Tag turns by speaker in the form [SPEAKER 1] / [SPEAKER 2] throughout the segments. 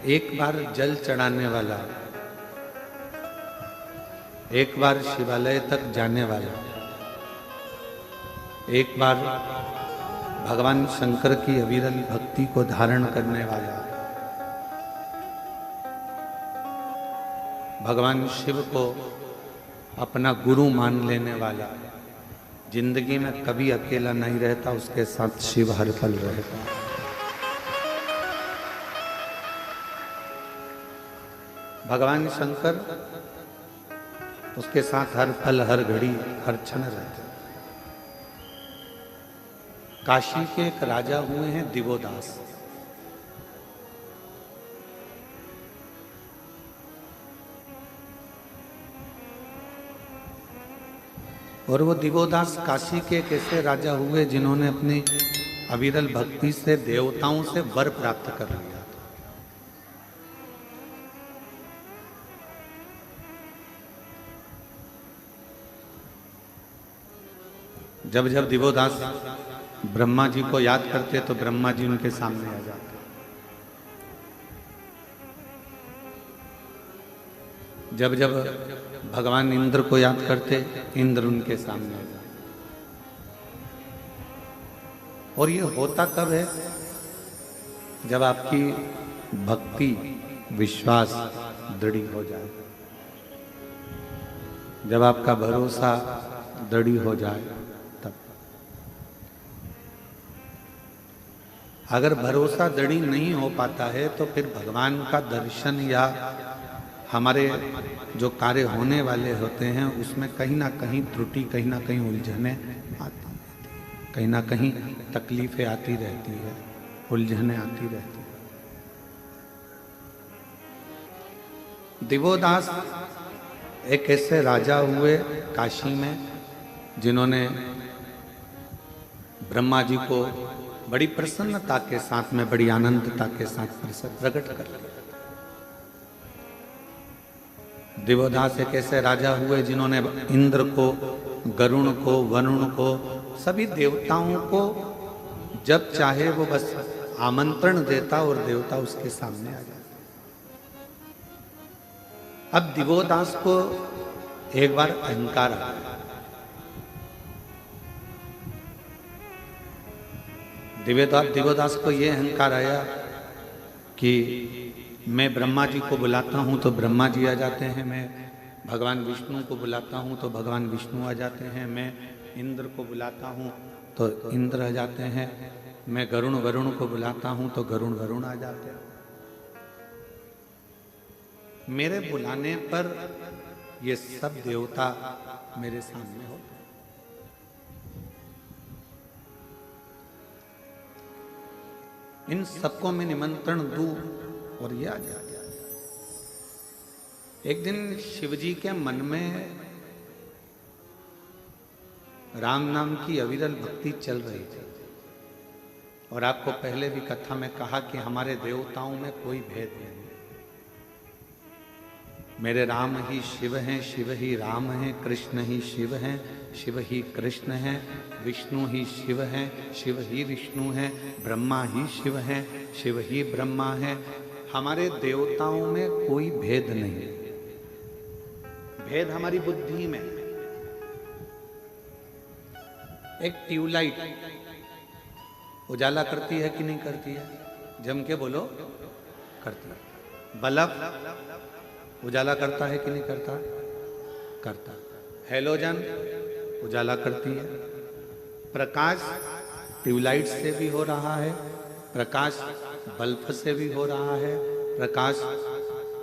[SPEAKER 1] एक बार जल चढ़ाने वाला, एक बार शिवालय तक जाने वाला, एक बार भगवान शंकर की अविरल भक्ति को धारण करने वाला, भगवान शिव को अपना गुरु मान लेने वाला जिंदगी में कभी अकेला नहीं रहता, उसके साथ शिव हर पल रहता। भगवान शंकर उसके साथ हर पल हर घड़ी हर क्षण रहते। काशी के एक राजा हुए हैं दिवोदास। और वो दिवोदास काशी के एक ऐसे राजा हुए जिन्होंने अपनी अविरल भक्ति से देवताओं से वर प्राप्त कर लिया। जब जब दिवोदास ब्रह्मा जी को याद करते तो ब्रह्मा जी उनके सामने आ जाते। जब जब भगवान इंद्र को याद करते, इंद्र उनके सामने आ जाते। और ये होता कब है? जब आपकी भक्ति विश्वास दृढ़ हो जाए, जब आपका भरोसा दृढ़ हो जाए तब। अगर भरोसा दृढ़ नहीं हो पाता है तो फिर भगवान का दर्शन या हमारे जो कार्य होने वाले होते हैं उसमें कहीं ना कहीं त्रुटि, कहीं ना कहीं उलझने आती रहती है, कहीं ना कहीं तकलीफें आती रहती है, उलझने आती रहती है। दिवोदास एक ऐसे राजा हुए काशी में जिन्होंने ब्रह्मा जी को बड़ी प्रसन्नता के साथ में, बड़ी आनंदता के साथ प्रकट कर लिया। दिवोदास एक ऐसे राजा हुए जिन्होंने इंद्र को, गरुण को, वरुण को, सभी देवताओं को जब चाहे वो बस आमंत्रण देता और देवता उसके सामने आ जाते। अब दिवोदास को एक बार अहंकार आ गया। दिवोदास को ये अहंकार आया कि मैं ब्रह्मा जी को बुलाता हूँ तो ब्रह्मा जी आ जाते हैं, मैं भगवान विष्णु को बुलाता हूँ तो भगवान विष्णु आ जाते हैं, मैं इंद्र को बुलाता हूँ तो इंद्र आ जाते हैं, मैं वरुण को बुलाता हूँ तो वरुण आ जाते हैं। मेरे बुलाने पर ये सब देवता मेरे सामने होते हैं। इन सबको मैं निमंत्रण दूं और ये आ जाए। एक दिन शिवजी के मन में राम नाम की अविरल भक्ति चल रही थी। और आपको पहले भी कथा में कहा कि हमारे देवताओं में कोई भेद नहीं। मेरे राम ही शिव हैं, शिव ही राम हैं, कृष्ण ही शिव हैं, शिव ही कृष्ण हैं, विष्णु ही शिव हैं, शिव ही विष्णु हैं, ब्रह्मा ही शिव हैं, शिव ही ब्रह्मा हैं। हमारे देवताओं में कोई भेद नहीं। भेद हमारी बुद्धि में। एक ट्यूबलाइट उजाला करती है कि नहीं करती है? जम के बोलो, करती है। बल्ब उजाला करता है कि नहीं करता? करता। हैलोजन उजाला करती है। प्रकाश ट्यूबलाइट से भी हो रहा है, प्रकाश बल्ब से भी हो रहा है, प्रकाश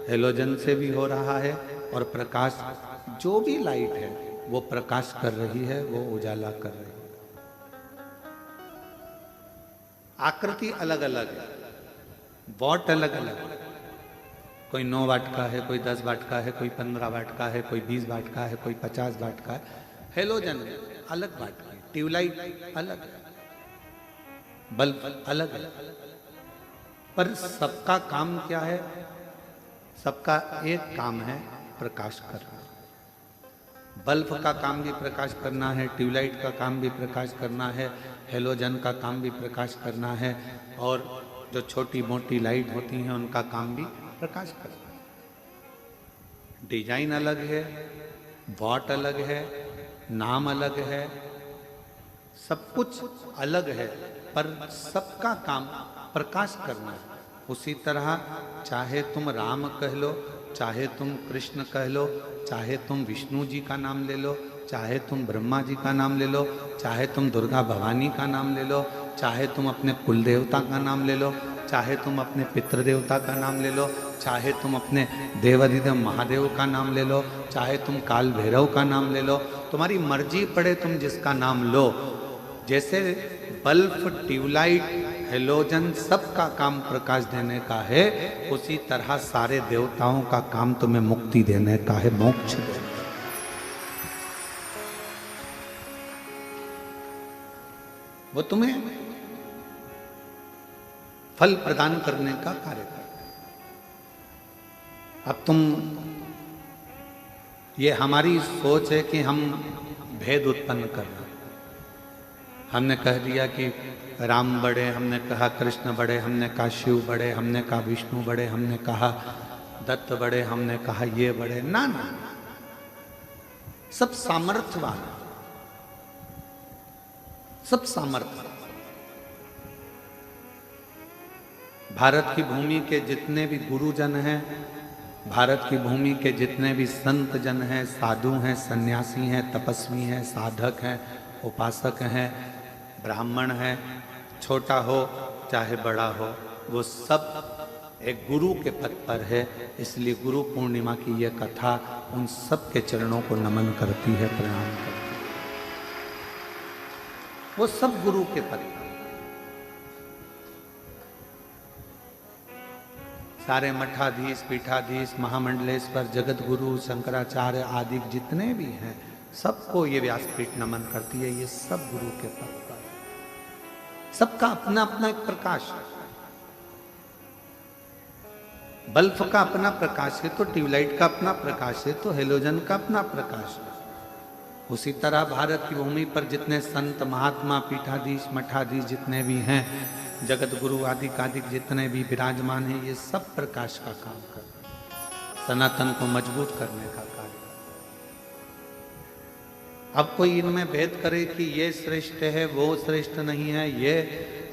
[SPEAKER 1] हेलोजन से भी हो रहा है, और प्रकाश जो भी लाइट है वो प्रकाश कर रही है, वो उजाला कर रही है। आकृति अलग अलग है, वॉट अलग अलग है। कोई 9 वाट का है, कोई 10 वाट का है, कोई 15 वाट का है, कोई 20 वाट का है, कोई 50 वाट का है। हेलोजन अलग वाट का है, ट्यूबलाइट अलग है, बल्ब अलग है, पर सबका काम क्या है? सबका एक काम है, प्रकाश करना। बल्ब का काम भी प्रकाश करना है, ट्यूबलाइट का काम भी प्रकाश करना है, हेलोजन का काम भी प्रकाश करना है, और जो छोटी मोटी लाइट होती हैं उनका काम भी प्रकाश करता है। डिजाइन अलग है, वॉट अलग है, नाम अलग है, सब कुछ अलग है, पर सबका काम प्रकाश करना है। उसी तरह चाहे तुम राम कह लो, चाहे तुम कृष्ण कह लो, चाहे तुम विष्णु जी का नाम ले लो, चाहे तुम ब्रह्मा जी का नाम ले लो, चाहे तुम दुर्गा भवानी का नाम ले लो, चाहे तुम अपने कुल देवता का नाम ले लो, चाहे तुम अपने पितृदेवता का नाम ले लो, चाहे तुम अपने देवाधिदेव महादेव का नाम ले लो, चाहे तुम काल भैरव का नाम ले लो, तुम्हारी मर्जी पड़े तुम जिसका नाम लो। जैसे बल्ब, ट्यूबलाइट, हेलोजन सबका काम प्रकाश देने का है, उसी तरह सारे देवताओं का काम तुम्हें मुक्ति देने का है, मोक्ष देने का। वो तुम्हें फल प्रदान करने का कार्य करते हैं। अब तुम, ये हमारी सोच है कि हम भेद उत्पन्न करना। हमने कह दिया कि राम बड़े, हमने कहा कृष्ण बड़े, हमने कहा शिव बड़े, हमने कहा विष्णु बड़े, हमने कहा दत्त बड़े, हमने कहा ये बड़े। ना ना, सब सामर्थ्यवान, सब सामर्थ्य। भारत की भूमि के जितने भी गुरुजन हैं, भारत की भूमि के जितने भी संत जन हैं, साधु हैं, सन्यासी हैं, तपस्वी हैं, साधक हैं, उपासक हैं, ब्राह्मण हैं, छोटा हो चाहे बड़ा हो, वो सब एक गुरु के पद पर है। इसलिए गुरु पूर्णिमा की यह कथा उन सब के चरणों को नमन करती है, प्रणाम करती है। वो सब गुरु के पद पर, सारे मठाधीश, पीठाधीश, महामंडलेश्वर, जगत गुरु, शंकराचार्य आदि जितने भी हैं, सबको ये व्यासपीठ नमन करती है। ये सब गुरु के पद पर, सबका अपना अपना एक प्रकाश है। बल्ब का अपना प्रकाश है तो ट्यूबलाइट का अपना प्रकाश है, तो हेलोजन का अपना प्रकाश है। उसी तरह भारत की भूमि पर जितने संत, महात्मा, पीठाधीश, मठाधीश जितने भी हैं, जगत गुरु आदि कादिक जितने भी विराजमान हैं, ये सब प्रकाश का काम करते हैं, सनातन को मजबूत करने का कार्य। अब कोई इनमें भेद करे कि ये श्रेष्ठ है, वो श्रेष्ठ नहीं है, ये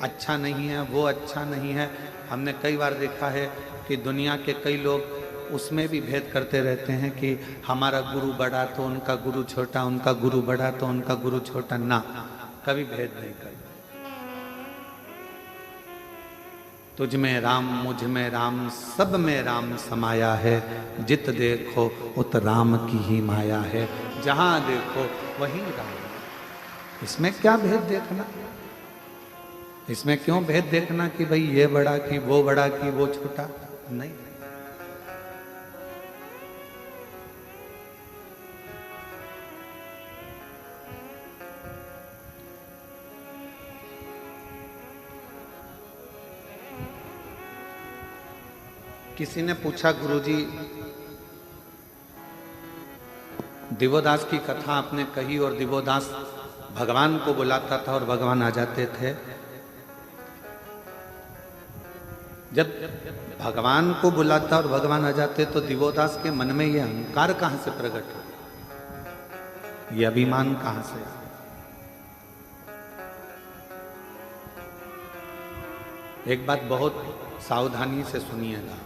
[SPEAKER 1] अच्छा नहीं है, वो अच्छा नहीं है। हमने कई बार देखा है कि दुनिया के कई लोग उसमें भी भेद करते रहते हैं कि हमारा गुरु बड़ा तो उनका गुरु छोटा, उनका गुरु बड़ा तो उनका गुरु छोटा। ना, कभी भेद नहीं करते। तुझ में राम, मुझ में राम, सब में राम समाया है, जित देखो उत राम की ही माया है, जहां देखो वहीं राम। इसमें क्या भेद देखना, इसमें क्यों भेद देखना कि भाई ये बड़ा कि वो बड़ा कि वो छोटा? नहीं। किसी ने पूछा, गुरुजी दिवोदास की कथा आपने कही और दिवोदास भगवान को बुलाता था और भगवान आ जाते थे। जब भगवान को बुलाता और भगवान आ जाते तो दिवोदास के मन में यह अहंकार कहां से प्रकट हो, यह अभिमान कहां से? एक बात बहुत सावधानी से सुनिएगा,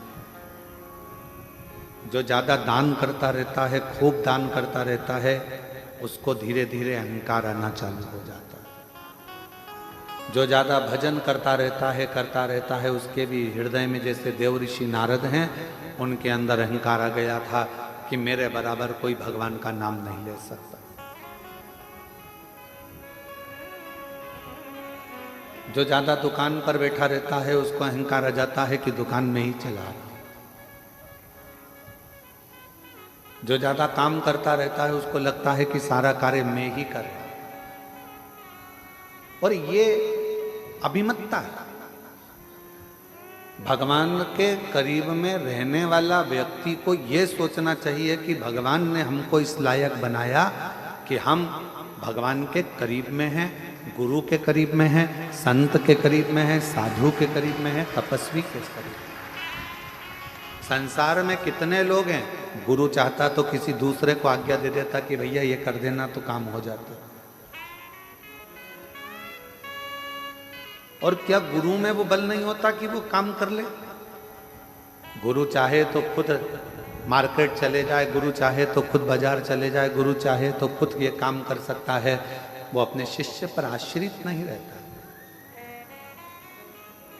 [SPEAKER 1] जो ज्यादा दान करता रहता है, खूब दान करता रहता है, उसको धीरे धीरे अहंकार आना चालू हो जाता है। जो ज्यादा भजन करता रहता है, उसके भी हृदय में, जैसे देव ऋषि नारद हैं, उनके अंदर अहंकार आ गया था कि मेरे बराबर कोई भगवान का नाम नहीं ले सकता। जो ज्यादा दुकान पर बैठा रहता है, उसको अहंकार आ जाता है कि दुकान में ही चला रहा। जो ज्यादा काम करता रहता है, उसको लगता है कि सारा कार्य मैं ही कर रहा हूं, और ये अभिमतता है। भगवान के करीब में रहने वाला व्यक्ति को यह सोचना चाहिए कि भगवान ने हमको इस लायक बनाया कि हम भगवान के करीब में हैं, गुरु के करीब में हैं, संत के करीब में हैं, साधु के करीब में हैं, तपस्वी के करीब में। संसार में कितने लोग हैं, गुरु चाहता तो किसी दूसरे को आज्ञा दे देता कि भैया ये कर देना तो काम हो जाता। और क्या गुरु में वो बल नहीं होता कि वो काम कर ले? गुरु चाहे तो खुद मार्केट चले जाए, गुरु चाहे तो खुद बाजार चले जाए, गुरु चाहे तो खुद ये काम कर सकता है। वो अपने शिष्य पर आश्रित नहीं रहता।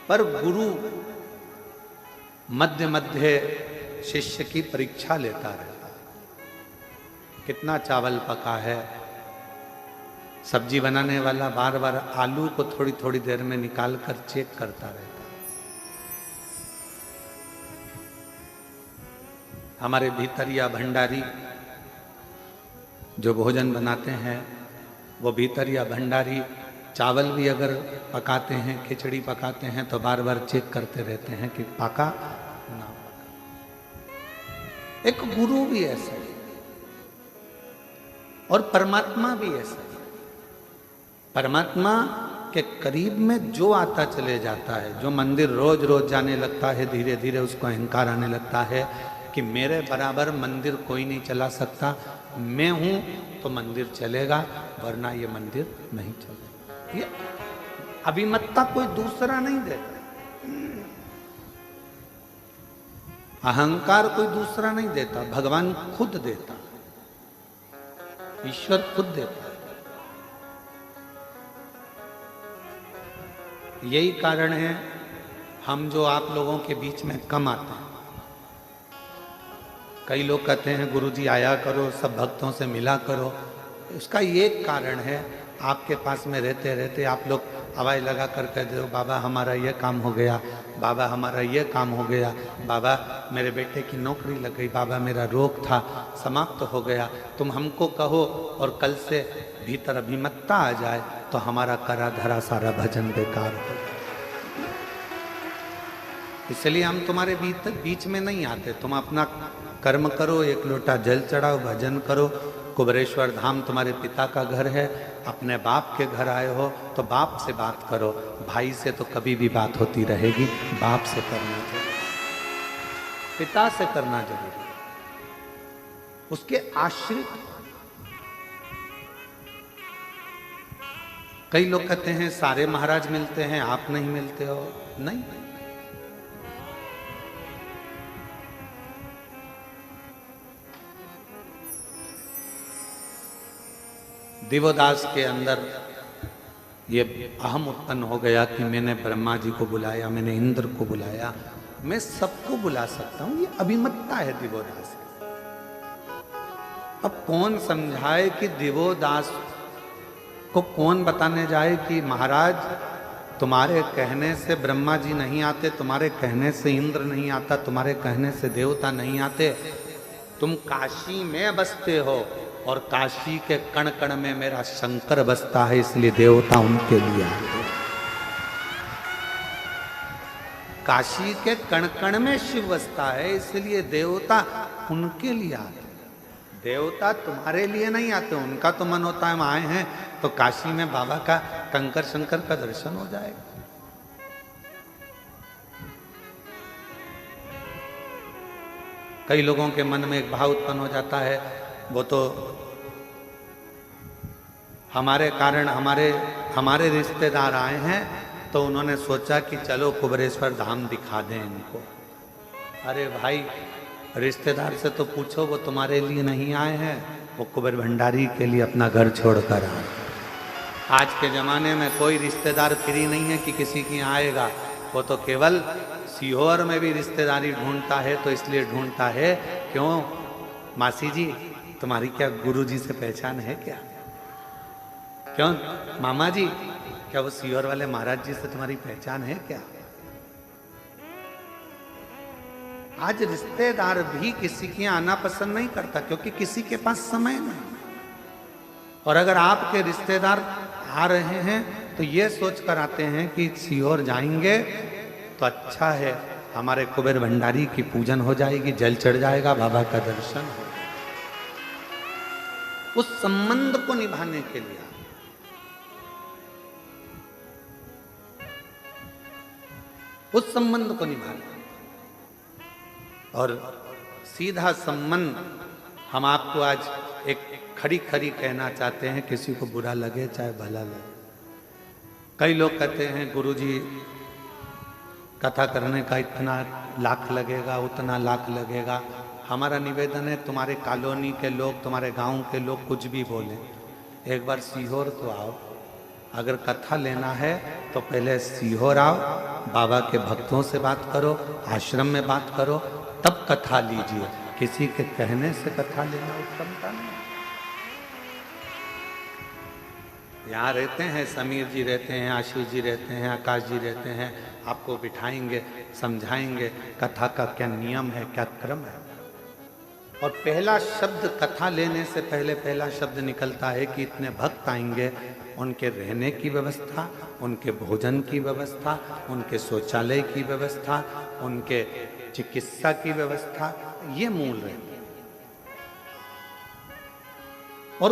[SPEAKER 1] पर गुरु मध्य मध्य शिष्य की परीक्षा लेता रहता है। कितना चावल पका है, सब्जी बनाने वाला बार बार आलू को थोड़ी थोड़ी देर में निकाल कर चेक करता रहता है। हमारे भीतरिया भंडारी जो भोजन बनाते हैं, वो भीतरिया भंडारी चावल भी अगर पकाते हैं, खिचड़ी पकाते हैं, तो बार बार चेक करते रहते हैं कि पका ना पका। एक गुरु भी ऐसा है और परमात्मा भी ऐसा है। परमात्मा के करीब में जो आता चले जाता है, जो मंदिर रोज रोज जाने लगता है, धीरे धीरे उसको अहंकार आने लगता है कि मेरे बराबर मंदिर कोई नहीं चला सकता, मैं हूं तो मंदिर चलेगा, वरना ये मंदिर नहीं चलेगा। ये अभिमतता कोई दूसरा नहीं देता, अहंकार कोई दूसरा नहीं देता, भगवान खुद देता, ईश्वर खुद देता। यही कारण है हम जो आप लोगों के बीच में कम आते हैं। कई लोग कहते हैं गुरुजी आया करो, सब भक्तों से मिला करो। उसका ये कारण है, आपके पास में रहते रहते आप लोग आवाज़ लगा कर कह दो, बाबा हमारा ये काम हो गया, बाबा हमारा ये काम हो गया, बाबा मेरे बेटे की नौकरी लग गई, बाबा मेरा रोग था समाप्त हो गया। तुम हमको कहो और कल से भीतर अभिमतता आ जाए तो हमारा करा धरा सारा भजन बेकार हो। इसलिए हम तुम्हारे बीच में नहीं आते। तुम अपना कर्म करो, एक लोटा जल चढ़ाओ, भजन करो। कुबरेश्वर धाम तुम्हारे पिता का घर है, अपने बाप के घर आए हो तो बाप से बात करो। भाई से तो कभी भी बात होती रहेगी, बाप से करना चाहिए, पिता से करना जरूरी, उसके आश्रित। कई लोग कहते हैं सारे महाराज मिलते हैं, आप नहीं मिलते हो। नहीं, दिवोदास के अंदर ये अहम उत्पन्न हो गया कि मैंने ब्रह्मा जी को बुलाया, मैंने इंद्र को बुलाया, मैं सबको बुला सकता हूं। ये अभिमतता है दिवोदास की। अब कौन समझाए कि दिवोदास को कौन बताने जाए कि महाराज तुम्हारे कहने से ब्रह्मा जी नहीं आते, तुम्हारे कहने से इंद्र नहीं आता, तुम्हारे कहने से देवता नहीं आते। तुम काशी में बसते हो और काशी के कण कण में मेरा शंकर बसता है, इसलिए देवता उनके लिए आते। काशी के कण कण में शिव बसता है, इसलिए देवता उनके लिए आते। देवता तुम्हारे लिए नहीं आते, उनका तो मन होता है हम आए हैं तो काशी में बाबा का कंकर शंकर का दर्शन हो जाएगा। कई लोगों के मन में एक भाव उत्पन्न हो जाता है, वो तो हमारे कारण हमारे रिश्तेदार आए हैं तो उन्होंने सोचा कि चलो कुबरेश्वर धाम दिखा दें इनको। अरे भाई, रिश्तेदार से तो पूछो, वो तुम्हारे लिए नहीं आए हैं, वो कुबेर भंडारी के लिए अपना घर छोड़कर आए। आज के ज़माने में कोई रिश्तेदार फ्री नहीं है कि किसी की आएगा। वो तो केवल सीहोर में भी रिश्तेदारी ढूंढता है, तो इसलिए ढूंढता है क्यों, मासी जी तुम्हारी क्या गुरु जी से पहचान है क्या? क्यों मामा जी, क्या वो सीहोर वाले महाराज जी से तुम्हारी पहचान है क्या? आज रिश्तेदार भी किसी के आना पसंद नहीं करता, क्योंकि किसी के पास समय नहीं। और अगर आपके रिश्तेदार आ रहे हैं तो ये सोच कर आते हैं कि सीहोर जाएंगे तो अच्छा है, हमारे कुबेर भंडारी की पूजन हो जाएगी, जल चढ़ जाएगा, बाबा का दर्शन हो। उस संबंध को निभाने के लिए उस संबंध को निभाना। और सीधा संबंध हम आपको आज एक खड़ी खड़ी कहना चाहते हैं, किसी को बुरा लगे चाहे भला लगे। कई लोग कहते हैं गुरुजी कथा करने का इतना लाख लगेगा, उतना लाख लगेगा। हमारा निवेदन है, तुम्हारे कॉलोनी के लोग, तुम्हारे गांव के लोग कुछ भी बोले, एक बार सीहोर तो आओ। अगर कथा लेना है तो पहले सीहोर आओ, बाबा के भक्तों से बात करो, आश्रम में बात करो, तब कथा लीजिए। किसी के कहने से कथा लेना उत्तमता नहीं। यहाँ रहते हैं, समीर जी रहते हैं, आशीष जी रहते हैं, आकाश जी रहते हैं, आपको बिठाएंगे, समझाएंगे कथा का क्या नियम है, क्या क्रम है। और पहला शब्द कथा लेने से पहले पहला शब्द निकलता है कि इतने भक्त आएंगे, उनके रहने की व्यवस्था, उनके भोजन की व्यवस्था, उनके शौचालय की व्यवस्था, उनके चिकित्सा की व्यवस्था, ये मूल है। और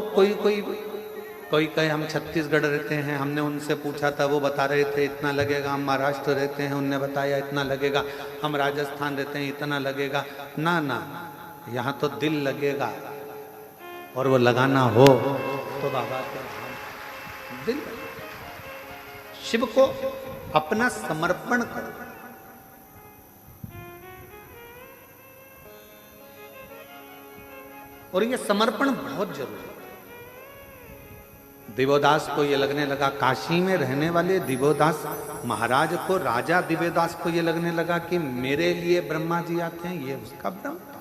[SPEAKER 1] कोई कहे हम छत्तीसगढ़ रहते हैं, हमने उनसे पूछा था, वो बता रहे थे इतना लगेगा। हम महाराष्ट्र रहते हैं, उनने बताया इतना लगेगा। हम राजस्थान रहते हैं, इतना लगेगा। ना ना, यहाँ तो दिल लगेगा, और वो लगाना हो तो बाबा के दिल, शिव को अपना समर्पण करो। और ये समर्पण बहुत जरूरी है। दिव्योदास को ये लगने लगा, काशी में रहने वाले दिव्योदास महाराज को, राजा दिव्योदास को ये लगने लगा कि मेरे लिए ब्रह्मा जी आते हैं, ये उसका भ्रम था।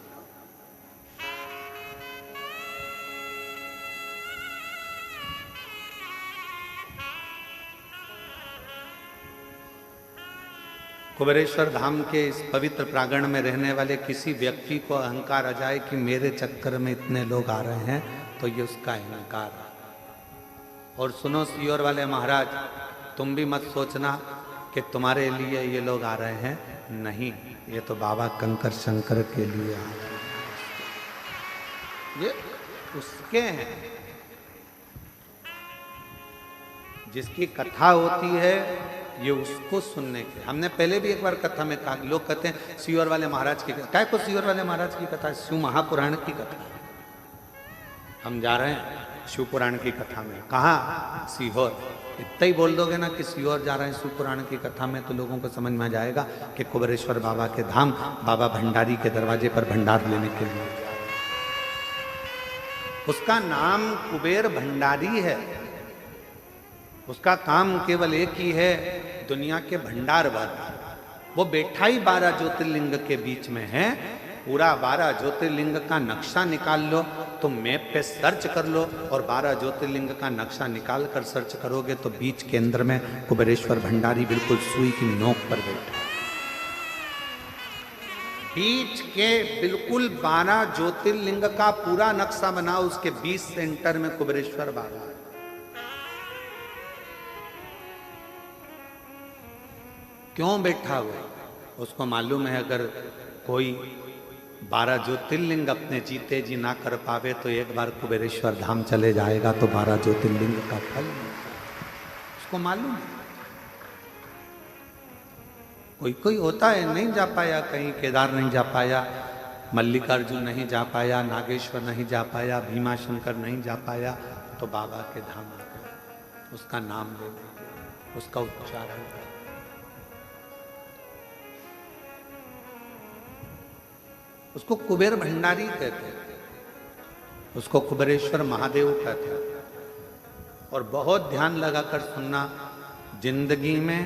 [SPEAKER 1] कुबेरेश्वर धाम के इस पवित्र प्रांगण में रहने वाले किसी व्यक्ति को अहंकार आ जाए कि मेरे चक्कर में इतने लोग आ रहे हैं, तो ये उसका अहंकार है। और सुनो सीहोर वाले महाराज, तुम भी मत सोचना कि तुम्हारे लिए ये लोग आ रहे हैं, नहीं, ये तो बाबा कंकर शंकर के लिए आ रहे हैं, ये उसके हैं। जिसकी कथा होती है ये उसको सुनने के। हमने पहले भी एक बार कथा में कहा, लोग कहते हैं सीहोर वाले महाराज की कथा, क्या को सीहोर वाले महाराज की कथा, शिव महापुराण की कथा। हम जा रहे हैं शिव पुराण की कथा में। कहाँ? सीहोर। इतना ही बोल दोगे ना कि सीहोर जा रहे हैं शिव पुराण की कथा में, तो लोगों को समझ में आ जाएगा कि कुबेरेश्वर बाबा के धाम, बाबा भंडारी के दरवाजे पर भंडार लेने के लिए। उसका नाम कुबेर भंडारी है। उसका काम केवल एक ही है, दुनिया के भंडार भरना। वो बैठा ही 12 ज्योतिर्लिंग के बीच में है। पूरा 12 ज्योतिर्लिंग का नक्शा निकाल लो, तुम मैप पे सर्च कर लो, और 12 ज्योतिर्लिंग का नक्शा निकाल कर सर्च करोगे तो बीच केंद्र में कुबेरेश्वर भंडारी बिल्कुल सुई की नोक पर बैठा। बीच के बिल्कुल 12 ज्योतिर्लिंग का पूरा नक्शा बना, उसके 20 सेंटर में कुबेरेश्वर बाबा। क्यों बैठा हुआ? उसको मालूम है अगर कोई 12 ज्योतिर्लिंग अपने जीते जी ना कर पावे तो एक बार कुबेरेश्वर धाम चले जाएगा तो 12 ज्योतिर्लिंग का फल मिलता है। उसको मालूम है। कोई होता है नहीं जा पाया, कहीं केदार नहीं जा पाया, मल्लिकार्जुन नहीं जा पाया, नागेश्वर नहीं जा पाया, भीमा शंकर नहीं जा पाया, तो बाबा के धाम आ गए, उसका नाम ले, उसका उच्चारण कर। उसको कुबेर भंडारी कहते हैं, उसको कुबेरेश्वर महादेव कहते हैं। और बहुत ध्यान लगाकर सुनना, जिंदगी में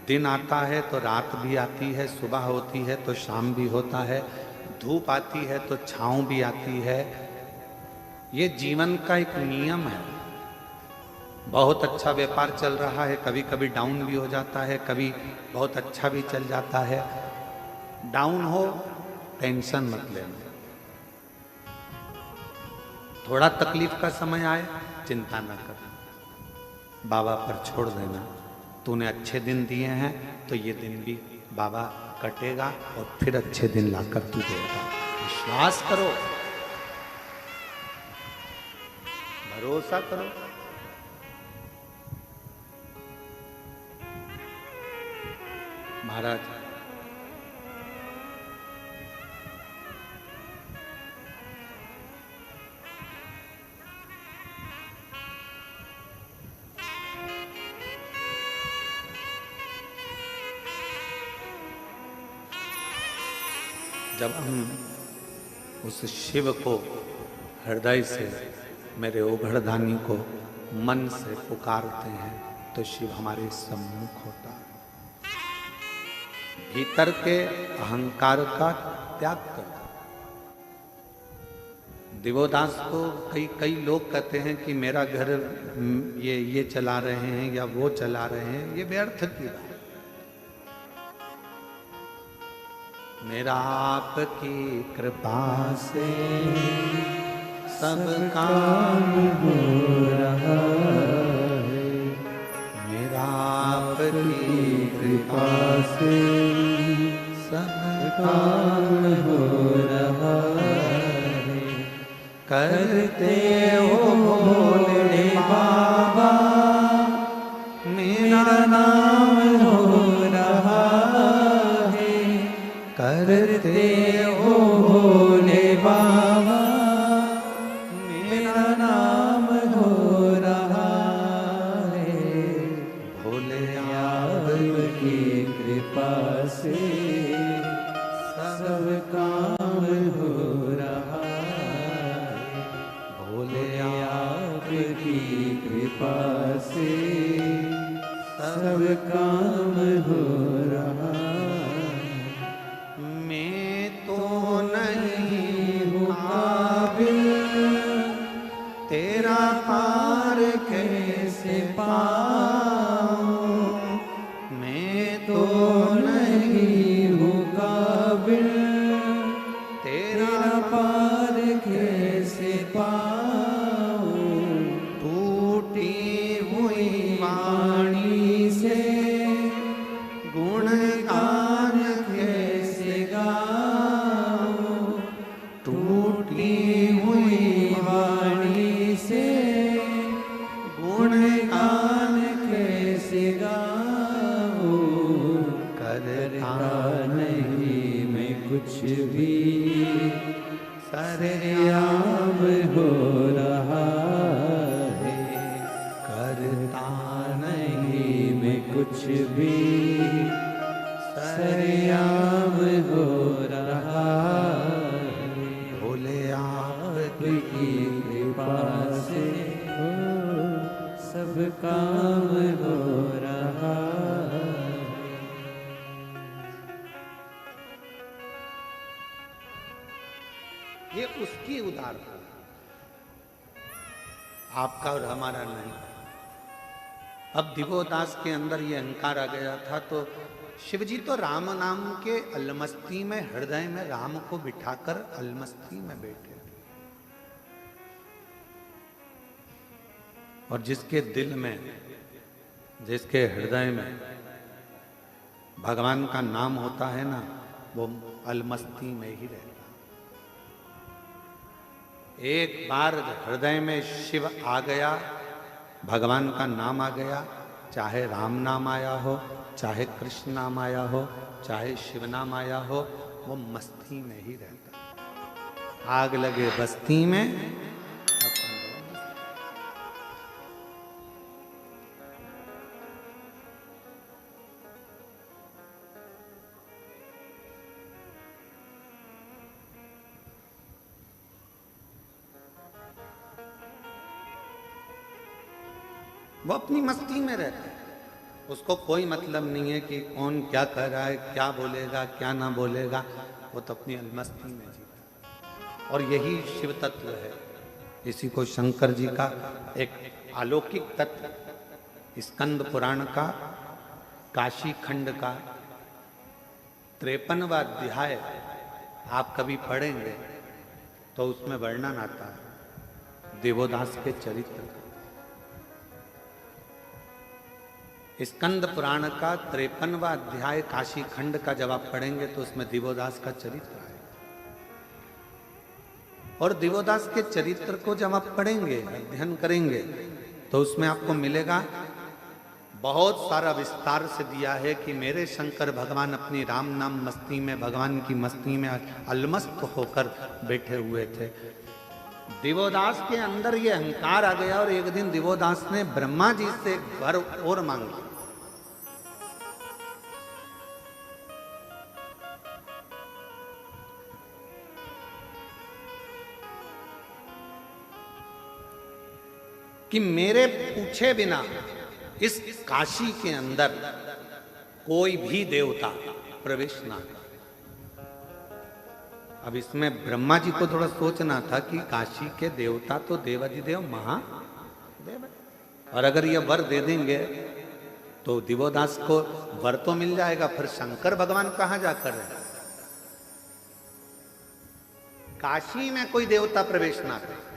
[SPEAKER 1] दिन आता है तो रात भी आती है, सुबह होती है तो शाम भी होता है, धूप आती है तो छांव भी आती है। ये जीवन का एक नियम है। बहुत अच्छा व्यापार चल रहा है, कभी कभी डाउन भी हो जाता है, कभी बहुत अच्छा भी चल जाता है। डाउन हो टेंशन मत लेना, थोड़ा तकलीफ का समय आए चिंता न करना, बाबा पर छोड़ देना। तूने अच्छे दिन दिए हैं तो ये दिन भी बाबा कटेगा और फिर अच्छे दिन लाकर तू देगा। विश्वास करो, भरोसा करो। महाराज जब हम उस शिव को हृदय से, मेरे ओघड़दानी को मन से पुकारते हैं तो शिव हमारे सम्मुख होता है। भीतर के अहंकार का त्याग करता। दिवोदास को कई लोग कहते हैं कि मेरा घर ये चला रहे हैं या वो चला रहे हैं, ये व्यर्थ की बात। मेरा आपकी कृपा से सब काम हो रहा है, मेरा आपकी कृपा से सब काम हो रहा है। करते हो भोले बाबा, मेरा नाम हो रहा है। करते हो भोले बाबा, मेरा नाम हो रहा है। भोले आपकी कृपा से सब काम हो रहा है। भोले आपकी कृपा से सब काम हो रहा है। मैं तो नहीं हूँ काबिल, तेरा पार कैसे पाऊं। मैं तो नहीं हूँ काबिल, तेरा पार कैसे पाऊं। टूटी हुई वाणी से गुणगान कैसे गाऊं। टूटी हुई वाणी से गुणगान कैसे गाऊं। करता नहीं मैं कुछ भी, सरेआम हो रहा है। करता नहीं मैं कुछ भी, सरेआम हो रहा है। भोले आपकी कृपा से सब काम हो रहा है। ये उसकी उदारता, आपका और हमारा नहीं। अब दिवोदास के अंदर ये अहंकार आ गया था, तो शिवजी तो राम नाम के अलमस्ती में, हृदय में राम को बिठाकर अलमस्ती में बैठे। और जिसके दिल में, जिसके हृदय में भगवान का नाम होता है ना, वो अलमस्ती में ही रहता। एक बार हृदय में शिव आ गया, भगवान का नाम आ गया, चाहे राम नाम आया हो, चाहे कृष्ण नाम आया हो, चाहे शिव नाम आया हो, वो मस्ती में ही रहता। आग लगे बस्ती में, वो अपनी मस्ती में रहता है। उसको कोई मतलब नहीं है कि कौन क्या कर रहा है, क्या बोलेगा, क्या ना बोलेगा। वो तो अपनी मस्ती में जीता। और यही शिव तत्व है। इसी को शंकर जी का एक अलौकिक तत्व स्कंद पुराण का काशी खंड का 53वां अध्याय आप कभी पढ़ेंगे तो उसमें वर्णन आता है देवोदास के चरित्र का। स्कंद पुराण का 53वां अध्याय काशी खंड का जब आप पढ़ेंगे तो उसमें दिवोदास का चरित्र है। और दिवोदास के चरित्र को जब आप पढ़ेंगे, अध्ययन करेंगे, तो उसमें आपको मिलेगा बहुत सारा विस्तार से दिया है कि मेरे शंकर भगवान अपनी राम नाम मस्ती में, भगवान की मस्ती में अलमस्त होकर बैठे हुए थे। दिवोदास के अंदर ये अहंकार आ गया और एक दिन दिवोदास ने ब्रह्मा जी से एक वर और मांगी। कि मेरे पूछे बिना इस काशी के अंदर कोई भी देवता प्रवेश ना करे। अब इसमें ब्रह्मा जी को थोड़ा सोचना था कि काशी के देवता तो देवाधिदेव महादेव, और अगर ये वर दे देंगे तो दिवोदास को वर तो मिल जाएगा, फिर शंकर भगवान कहां जाकर रहे? काशी में कोई देवता प्रवेश ना करे।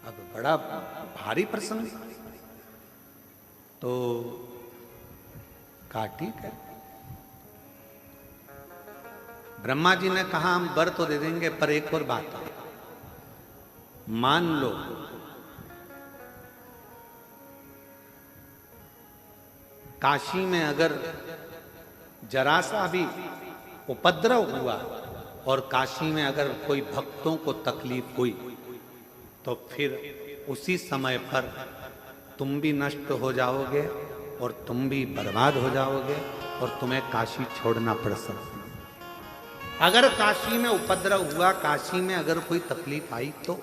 [SPEAKER 1] अब बड़ा भारी प्रसंग, तो कहा ठीक है। ब्रह्मा जी ने कहा हम वर तो दे देंगे, पर एक और बात है, मान लो काशी में अगर जरा सा भी उपद्रव हुआ और काशी में अगर कोई भक्तों को तकलीफ हुई तो फिर उसी समय पर तुम भी नष्ट हो जाओगे और तुम भी बर्बाद हो जाओगे और तुम्हें काशी छोड़ना पड़ सकता। अगर काशी में उपद्रव हुआ, काशी में अगर कोई तकलीफ आई तो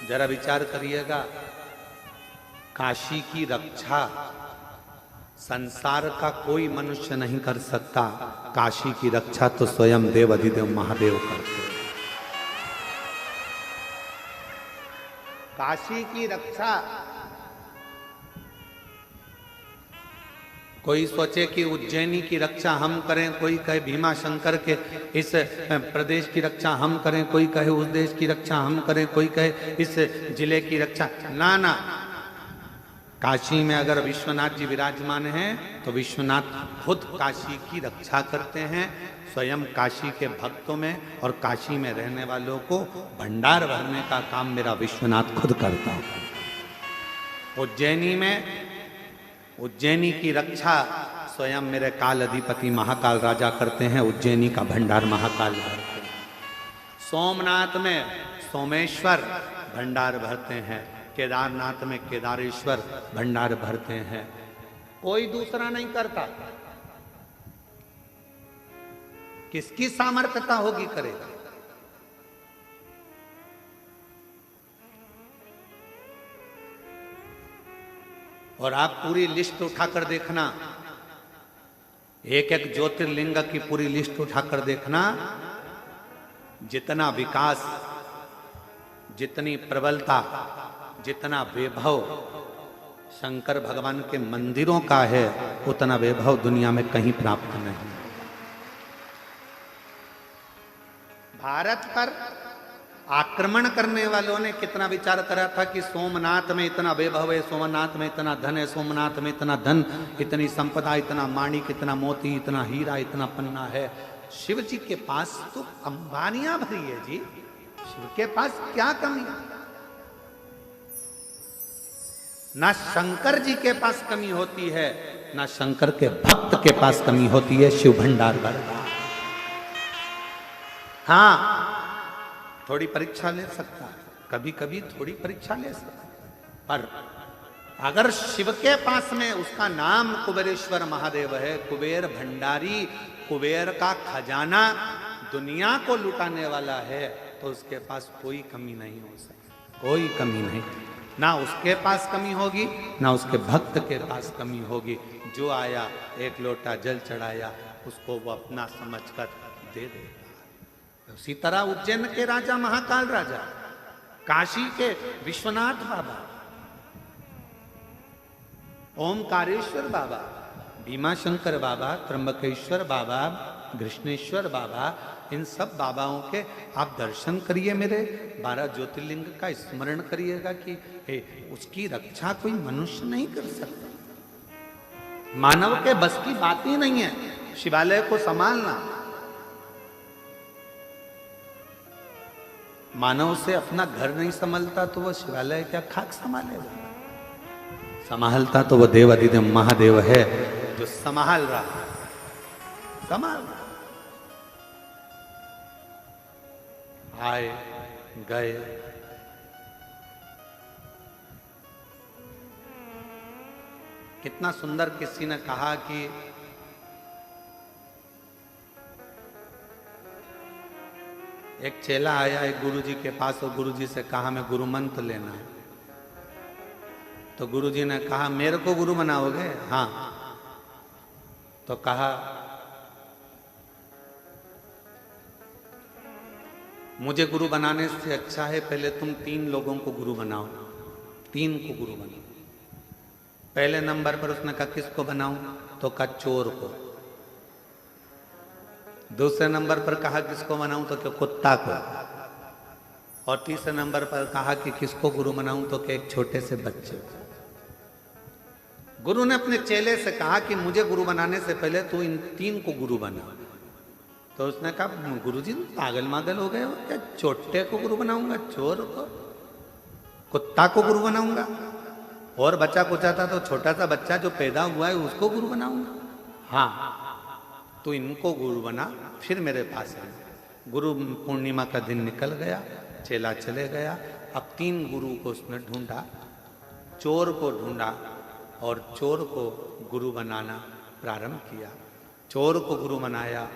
[SPEAKER 1] जरा विचार करिएगा, काशी की रक्षा संसार का कोई मनुष्य नहीं कर सकता, काशी की रक्षा तो स्वयं देव अधिदेव महादेव करते हैं। काशी की रक्षा कोई सोचे कि उज्जैनी की रक्षा हम करें, कोई कहे भीमा शंकर के इस प्रदेश की रक्षा हम करें, कोई कहे उस देश की रक्षा हम करें, कोई कहे इस जिले की रक्षा। ना ना, काशी में अगर विश्वनाथ जी विराजमान हैं तो विश्वनाथ खुद काशी की रक्षा करते हैं, स्वयं काशी के भक्तों में और काशी में रहने वालों को भंडार भरने का काम मेरा विश्वनाथ खुद करता है। उज्जैनी में उज्जैनी की रक्षा स्वयं मेरे काल अधिपति महाकाल राजा करते हैं, उज्जैनी का भंडार महाकाल भरते हैं। सोमनाथ में सोमेश्वर भंडार भरते हैं, केदारनाथ में केदारेश्वर भंडार भरते हैं, कोई दूसरा नहीं करता। किसकी सामर्थ्यता होगी करेगा। और आप पूरी लिस्ट उठाकर देखना, एक एक ज्योतिर्लिंग की पूरी लिस्ट उठाकर देखना, जितना विकास, जितनी प्रबलता, जितना वैभव शंकर भगवान के मंदिरों का है, उतना वैभव दुनिया में कहीं प्राप्त नहीं। भारत पर आक्रमण करने वालों ने कितना विचार करा था कि सोमनाथ में इतना वैभव है, सोमनाथ में इतना धन है, सोमनाथ में इतना धन, इतनी संपदा, इतना माणिक, इतना मोती, इतना हीरा, इतना पन्ना है। शिव जी के पास तो अंबानियां भरी है जी, शिव के पास क्या कमी? ना शंकर जी के पास कमी होती है, ना शंकर के भक्त के पास कमी होती है। शिव भंडार भरता। हाँ, थोड़ी परीक्षा ले सकता है, कभी कभी थोड़ी परीक्षा ले सकता है, पर अगर शिव के पास में उसका नाम कुबेरेश्वर महादेव है, कुबेर भंडारी, कुबेर का खजाना दुनिया को लुटाने वाला है, तो उसके पास कोई कमी नहीं हो सकती, कोई कमी नहीं। ना उसके पास कमी होगी, ना उसके भक्त के पास कमी होगी। जो आया एक लोटा जल चढ़ाया, उसको वो अपना समझकर दे देगा। उसी तरह उज्जैन के राजा महाकाल राजा, काशी के विश्वनाथ बाबा, ओमकारेश्वर बाबा, भीमाशंकर बाबा, त्र्यंबकेश्वर बाबा, कृष्णेश्वर बाबा, इन सब बाबाओं के आप दर्शन करिए, मेरे 12 ज्योतिर्लिंग का स्मरण करिएगा कि उसकी रक्षा कोई मनुष्य नहीं कर सकता। मानव के बस की बात ही नहीं है शिवालय को संभालना। मानव से अपना घर नहीं संभलता तो वो शिवालय क्या खाक संभालेगा? संभालता तो वो देव अधिदेव महादेव है जो संभाल रहा, संभाल रहा। आए गए, कितना सुंदर किसी ने कहा कि एक चेला आया एक गुरुजी के पास और गुरुजी से कहा मैं गुरु मंत्र लेना है। तो गुरुजी ने कहा मेरे को गुरु बनाओगे? हाँ। तो कहा मुझे गुरु बनाने से अच्छा है पहले तुम 3 लोगों को गुरु बनाओ, 3 को गुरु बनाओ। पहले नंबर पर उसने कहा किसको बनाऊं? तो कहा चोर को। दूसरे नंबर पर कहा किसको बनाऊं? तो क्या कुत्ता को। और तीसरे नंबर पर कहा कि किसको गुरु बनाऊं? तो क्या एक छोटे से बच्चे को। गुरु ने अपने चेले से कहा कि मुझे गुरु बनाने से पहले तू इन 3 को गुरु बना। तो उसने कहा गुरुजी पागल मागल हो गए हो क्या? छोटे को गुरु बनाऊंगा? चोर को? कुत्ता को गुरु बनाऊंगा? और बच्चा कुचा था तो छोटा सा बच्चा जो पैदा हुआ है उसको गुरु बनाऊंगा? हाँ, तो इनको गुरु बना फिर मेरे पास है। गुरु पूर्णिमा का दिन निकल गया, चेला चले गया। अब 3 गुरु को उसने ढूंढा, चोर को ढूंढा और चोर को गुरु बनाना प्रारंभ किया। चोर को गुरु बनाया,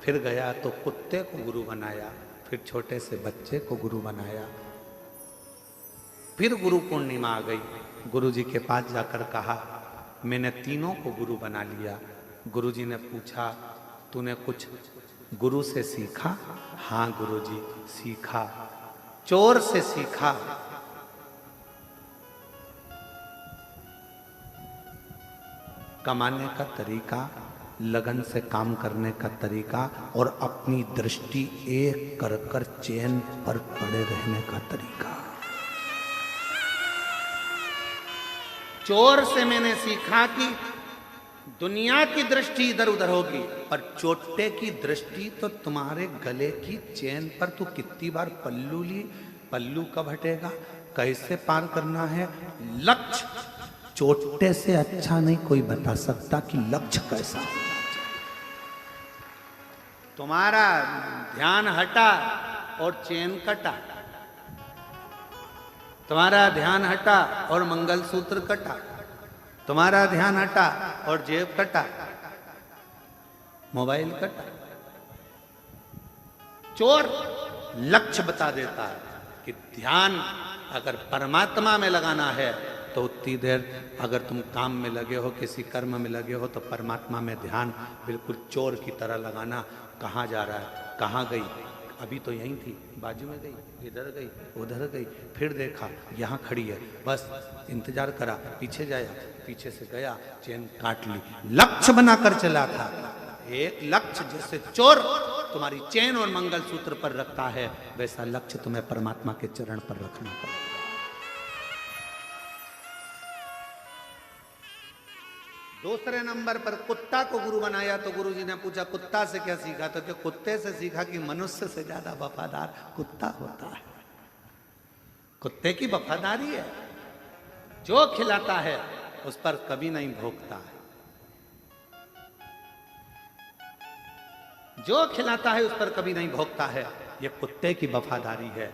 [SPEAKER 1] फिर गया तो कुत्ते को गुरु बनाया, फिर छोटे से बच्चे को गुरु बनाया। फिर गुरु पूर्णिमा आ गई, गुरुजी के पास जाकर कहा मैंने 3 को गुरु बना लिया। गुरुजी ने पूछा तूने कुछ गुरु से सीखा? हाँ गुरुजी सीखा। चोर से सीखा। कमाने का तरीका, लगन से काम करने का तरीका और अपनी दृष्टि एक कर कर चैन पर पड़े रहने का तरीका। चोर से मैंने सीखा कि दुनिया की दृष्टि इधर उधर होगी, पर चोटे की दृष्टि तो तुम्हारे गले की चैन पर। तू कितनी बार पल्लू ली, पल्लू कब हटेगा, कैसे पार करना है, लक्ष्य चोटे से अच्छा नहीं कोई बता सकता कि लक्ष्य कैसा होना चाहिए। तुम्हारा ध्यान हटा और चैन कटा, तुम्हारा ध्यान हटा और मंगलसूत्र कटा, तुम्हारा ध्यान हटा और जेब कटा, मोबाइल कटा। चोर लक्ष्य बता देता है कि ध्यान अगर परमात्मा में लगाना है तो उतनी देर, अगर तुम काम में लगे हो, किसी कर्म में लगे हो, तो परमात्मा में ध्यान बिल्कुल चोर की तरह लगाना। कहाँ जा रहा है, कहाँ गई, अभी तो यहीं थी, बाजू में गई, इधर गई, उधर गई, फिर देखा यहाँ खड़ी है, बस इंतजार करा, पीछे जाया, पीछे से गया, चैन काट ली। लक्ष्य बनाकर चला था। एक लक्ष्य जैसे चोर तुम्हारी चैन और मंगलसूत्र पर रखता है, वैसा लक्ष्य तुम्हें परमात्मा के चरण पर रखना पड़ेगा। दूसरे नंबर पर कुत्ता को गुरु बनाया तो गुरुजी ने पूछा कुत्ता से क्या सीखा? तो कुत्ते से सीखा कि मनुष्य से ज्यादा वफादार कुत्ता होता है। कुत्ते की वफादारी है, जो खिलाता है उस पर कभी नहीं भोंकता है, जो खिलाता है उस पर कभी नहीं भोंकता है। ये कुत्ते की वफादारी है।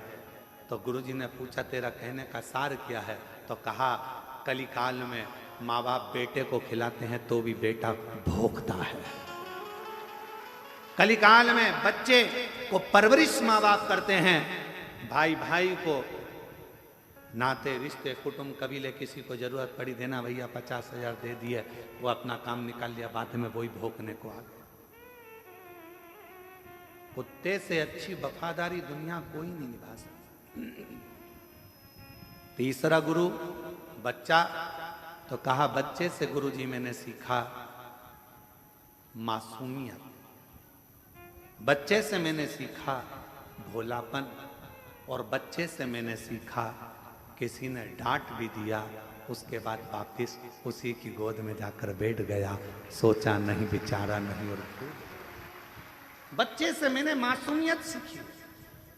[SPEAKER 1] तो गुरुजी ने पूछा तेरा कहने का सार क्या है? तो कहा कली काल में माँ बाप बेटे को खिलाते हैं तो भी बेटा भोंकता है। कलिकाल में बच्चे को परवरिश माँ बाप करते हैं, भाई भाई को, नाते रिश्ते कुटुंब कबीले, किसी को जरूरत पड़ी देना भैया 50,000 दे दिए, वो अपना काम निकाल लिया, बाद में वही भोंकने को आ गए। कुत्ते से अच्छी वफादारी दुनिया कोई नहीं निभा सकता। तीसरा गुरु बच्चा। तो कहा बच्चे से गुरुजी मैंने सीखा मासूमियत, बच्चे से मैंने सीखा भोलापन, और बच्चे से मैंने सीखा किसी ने डांट भी दिया उसके बाद वापिस उसी की गोद में जाकर बैठ गया, सोचा नहीं विचारा नहीं और बच्चे से मैंने मासूमियत सीखी।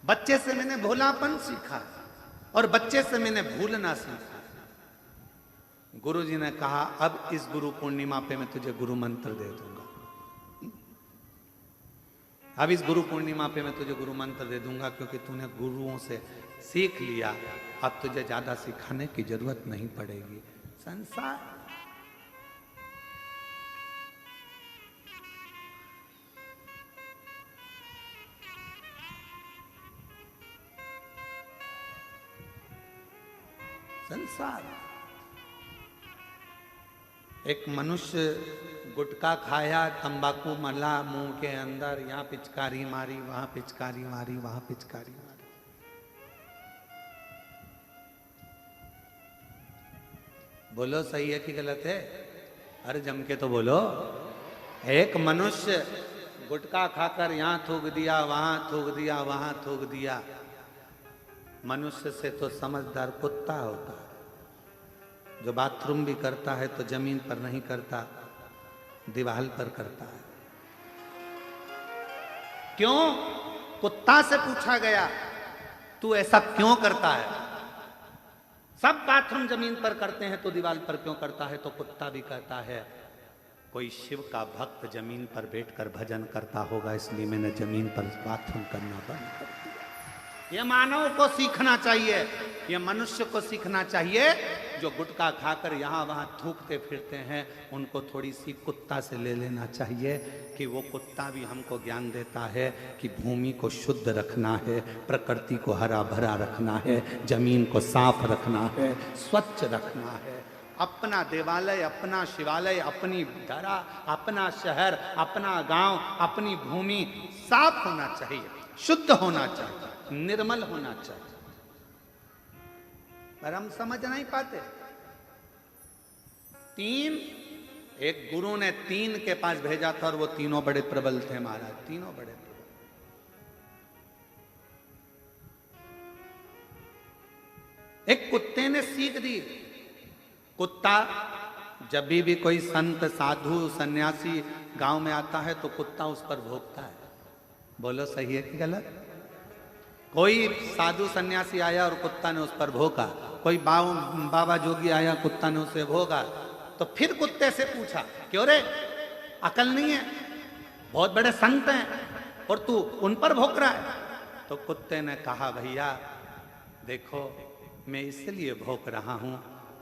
[SPEAKER 1] बच्चे से मैंने भोलापन सीखा और बच्चे से मैंने भूलना सीखा। गुरु जी ने कहा अब इस गुरु पूर्णिमा पे मैं तुझे गुरु मंत्र दे दूंगा। अब इस गुरु पूर्णिमा पे मैं तुझे गुरु मंत्र दे दूंगा, क्योंकि तूने गुरुओं से सीख लिया, अब तुझे ज्यादा सिखाने की जरूरत नहीं पड़ेगी। संसार संसार एक मनुष्य गुटखा खाया, तंबाकू मला मुंह के अंदर, यहां पिचकारी मारी, वहां पिचकारी मारी, वहां पिचकारी मारी। बोलो सही है कि गलत है? अरे जम के तो बोलो। एक मनुष्य गुटखा खाकर यहां थूक दिया, वहां थूक दिया, वहां थूक दिया। मनुष्य से तो समझदार कुत्ता होता है, जो बाथरूम भी करता है तो जमीन पर नहीं करता, दीवार पर करता है। क्यों? कुत्ता से पूछा गया तू ऐसा क्यों करता है? सब बाथरूम जमीन पर करते हैं तो दीवार पर क्यों करता है? तो कुत्ता भी कहता है कोई शिव का भक्त जमीन पर बैठकर भजन करता होगा, इसलिए मैंने जमीन पर बाथरूम करना बंद कर दिया। ये मानव को सीखना चाहिए, ये मनुष्य को सीखना चाहिए। जो गुटखा खाकर यहाँ वहाँ थूकते फिरते हैं, उनको थोड़ी सी कुत्ता से ले लेना चाहिए कि वो कुत्ता भी हमको ज्ञान देता है कि भूमि को शुद्ध रखना है, प्रकृति को हरा भरा रखना है, जमीन को साफ रखना है, स्वच्छ रखना है। अपना देवालय, अपना शिवालय, अपनी धरा, अपना शहर, अपना गांव, अपनी भूमि साफ होना चाहिए, शुद्ध होना चाहिए, निर्मल होना चाहिए। पर हम समझ नहीं पाते। एक गुरु ने 3 के पास भेजा था और वो तीनों बड़े प्रबल थे महाराज, तीनों बड़े प्रबल। एक कुत्ते ने सीख दी। कुत्ता जब भी कोई संत, साधु, सन्यासी गांव में आता है तो कुत्ता उस पर भौंकता है। बोलो सही है कि गलत? कोई साधु सन्यासी आया और कुत्ता ने उस पर भौंका, कोई बाबा जोगी आया, कुत्ता ने उसे भौंका। तो फिर कुत्ते से पूछा क्यों रे, अकल नहीं है? बहुत बड़े संत हैं और तू उन पर भौंक रहा है। तो कुत्ते ने कहा भैया देखो, मैं इसलिए भौंक रहा हूं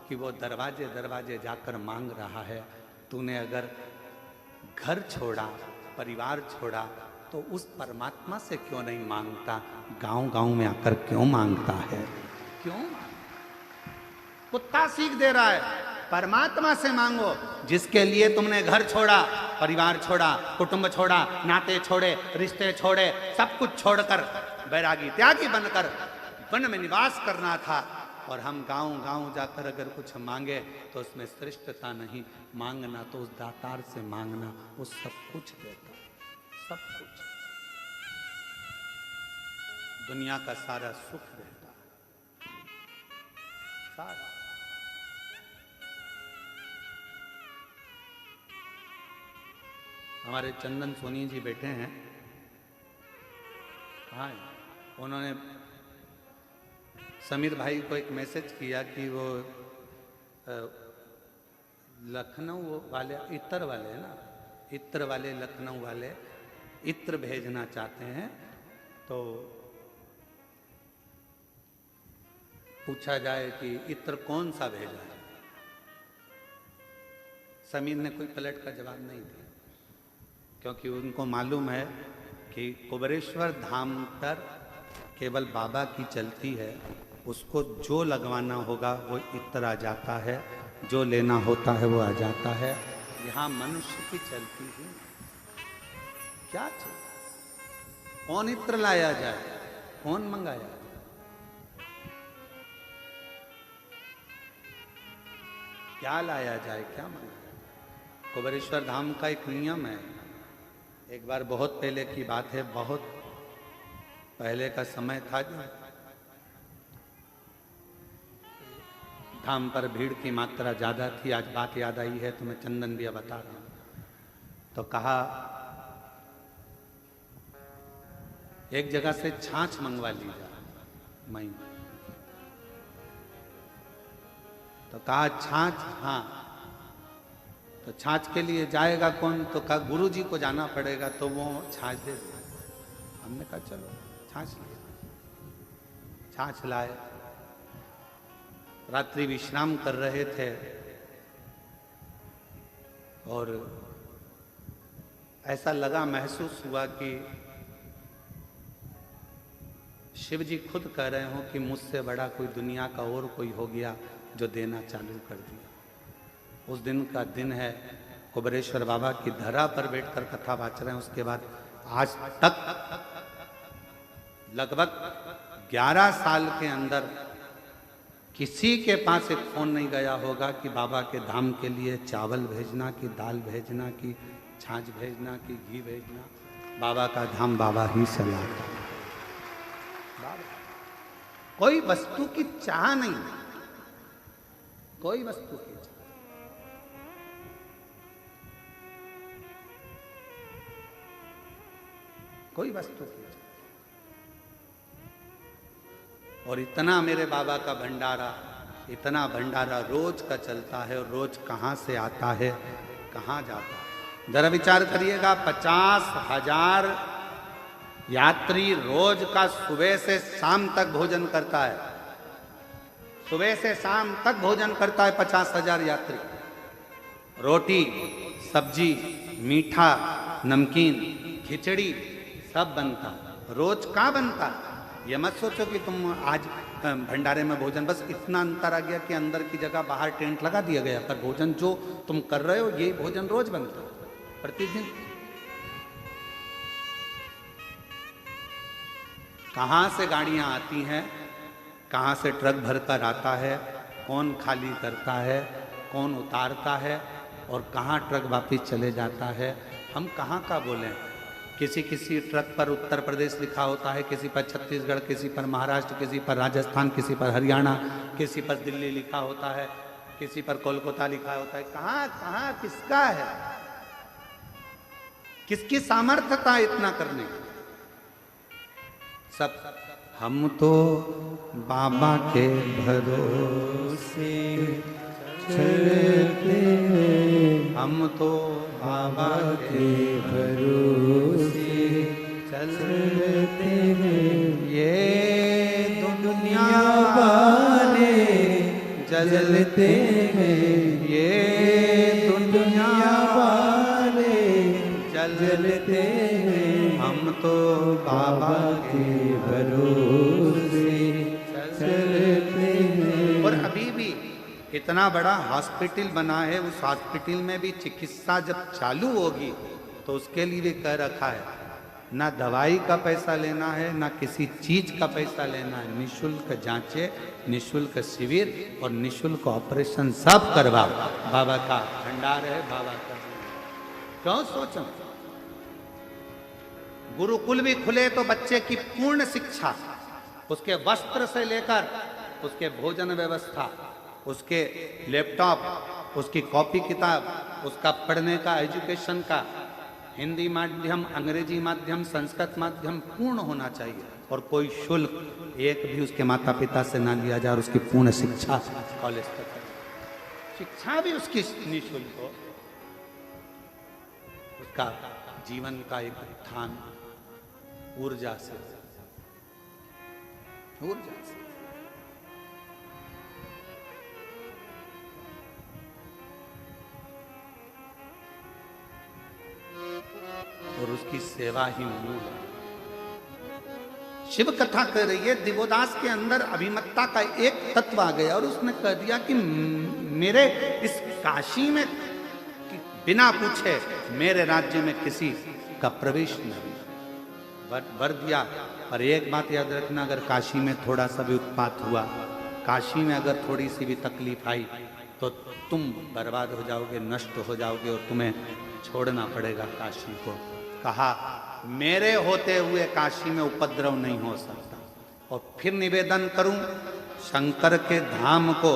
[SPEAKER 1] कि वो दरवाजे दरवाजे जाकर मांग रहा है। तूने अगर घर छोड़ा, परिवार छोड़ा, तो उस परमात्मा से क्यों नहीं मांगता? गांव गांव में आकर क्यों मांगता है? क्यों? कुत्ता सीख दे रहा है, परमात्मा से मांगो। जिसके लिए तुमने घर छोड़ा, परिवार छोड़ा, कुटुंब छोड़ा, नाते छोड़े, रिश्ते छोड़े, सब कुछ छोड़कर बैरागी त्यागी बनकर वन में निवास करना था, और हम गांव गांव जाकर अगर कुछ मांगे तो उसमें श्रेष्ठता नहीं, मांगना तो उस दातार से मांगना, वो सब कुछ देता, सब कुछ, दुनिया का सारा सुख देता, सारा। हमारे चंदन सोनी जी बैठे हैं, हाँ, उन्होंने समीर भाई को एक मैसेज किया कि वो लखनऊ वाले, इत्र वाले है ना, इत्र वाले, लखनऊ वाले इत्र भेजना चाहते हैं। तो पूछा जाए कि इत्र कौन सा भेजा है। समीर ने कोई पलट का जवाब नहीं दिया, क्योंकि उनको मालूम है कि कुबरेश्वर धाम पर केवल बाबा की चलती है, उसको जो लगवाना होगा वो इत्र आ जाता है, जो लेना होता है वो आ जाता है। यहाँ मनुष्य की चलती ही क्या चलता? कौन इत्र लाया जाए, कौन मंगाया? क्या लाया जाए, क्या मंगाया? कुबरेश्वर धाम का एक नियम है। एक बार बहुत पहले की बात है, बहुत पहले का समय था, जो धाम पर भीड़ की मात्रा ज्यादा थी। आज बात याद आई है तो मैं चंदन भी बता रहा हूं। तो कहा एक जगह से छाछ मंगवा लीजिए मई। तो कहा छाछ, हाँ। तो छाछ के लिए जाएगा कौन? तो कहा गुरुजी को जाना पड़ेगा, तो वो छाछ दे दे। हमने कहा चलो छाछ लाए। छाछ लाए। रात्रि विश्राम कर रहे थे और ऐसा लगा, महसूस हुआ कि शिव जी खुद कह रहे हो कि मुझसे बड़ा कोई दुनिया का और कोई हो गया जो देना चालू कर दिया। उस दिन का दिन है, कुबेरेश्वर बाबा की धरा पर बैठकर कथा वाच रहे हैं। उसके बाद आज तक लगभग 11 साल के अंदर किसी के पास एक फोन नहीं गया होगा कि बाबा के धाम के लिए चावल भेजना, कि दाल भेजना, कि छाछ भेजना, कि घी भेजना। बाबा का धाम बाबा ही चलाता। कोई वस्तु की चाह नहीं, कोई वस्तु की चाह। कोई वस्तु की चाह। और इतना मेरे बाबा का भंडारा, इतना भंडारा रोज का चलता है, और रोज कहाँ से आता है, कहाँ जाता है। जरा विचार करिएगा, 50,000 यात्री रोज का सुबह से शाम तक भोजन करता है। सुबह से शाम तक भोजन करता है 50,000 यात्री। रोटी, सब्जी, मीठा, नमकीन, खिचड़ी सब बनता है। रोज का बनता है। ये मत सोचो कि तुम आज भंडारे में भोजन, बस इतना अंतर आ गया कि अंदर की जगह बाहर टेंट लगा दिया गया, पर भोजन जो तुम कर रहे हो ये भोजन रोज बनता है, प्रतिदिन। कहाँ से गाड़ियाँ आती हैं, कहाँ से ट्रक भरकर आता है, कौन खाली करता है, कौन उतारता है, और कहाँ ट्रक वापिस चले जाता है। हम कहाँ का बोलें। किसी किसी ट्रक पर उत्तर प्रदेश लिखा होता है, किसी पर छत्तीसगढ़, किसी पर महाराष्ट्र, किसी पर राजस्थान, किसी पर हरियाणा, किसी पर दिल्ली लिखा होता है, किसी पर कोलकाता लिखा होता है। कहाँ कहाँ किसका है? किसकी सामर्थ्यता इतना करने की? सब हम तो बाबा के भरोसे चलते हैं, हम तो बाबा के भरोसे चलते हैं। ये दुनिया वाले जलते हैं, ये दुनिया वाले जलते हैं, हम तो बाबा के भरोसे चलते हैं। और अभी भी इतना बड़ा हॉस्पिटल बना है, उस हॉस्पिटल में भी चिकित्सा जब चालू होगी तो उसके लिए भी कह रखा है, ना दवाई का पैसा लेना है, ना किसी चीज का पैसा लेना है। निःशुल्क जांचे, निःशुल्क शिविर और निःशुल्क ऑपरेशन सब करवा। बाबा का भंडार है, बाबा का। क्यों सोचो, गुरुकुल भी खुले तो बच्चे की पूर्ण शिक्षा, उसके वस्त्र से लेकर उसके भोजन व्यवस्था, उसके लैपटॉप, उसकी कॉपी किताब, उसका पढ़ने का एजुकेशन का, हिंदी माध्यम, अंग्रेजी माध्यम, संस्कृत माध्यम पूर्ण होना चाहिए। और कोई शुल्क एक भी उसके माता पिता से ना लिया जाए, और उसकी पूर्ण शिक्षा कॉलेज तक, शिक्षा भी उसकी निःशुल्क हो। उसका जीवन का एक उत्थान ऊर्जा से, ऊर्जा से। और उसकी सेवा ही मूल है। शिव कथा कह रही है, दिवोदास के अंदर अभिमत्ता का एक तत्व आ गया और उसने कह दिया कि मेरे इस काशी में बिना पूछे मेरे राज्य में किसी का प्रवेश नहीं। वर दिया। पर एक बात याद रखना, अगर काशी में थोड़ा सा भी उत्पात हुआ, काशी में अगर थोड़ी सी भी तकलीफ आई, तो तुम बर्बाद हो जाओगे, नष्ट हो जाओगे, और तुम्हें छोड़ना पड़ेगा काशी को। कहा मेरे होते हुए काशी में उपद्रव नहीं हो सकता। और फिर निवेदन करूं, शंकर के धाम को,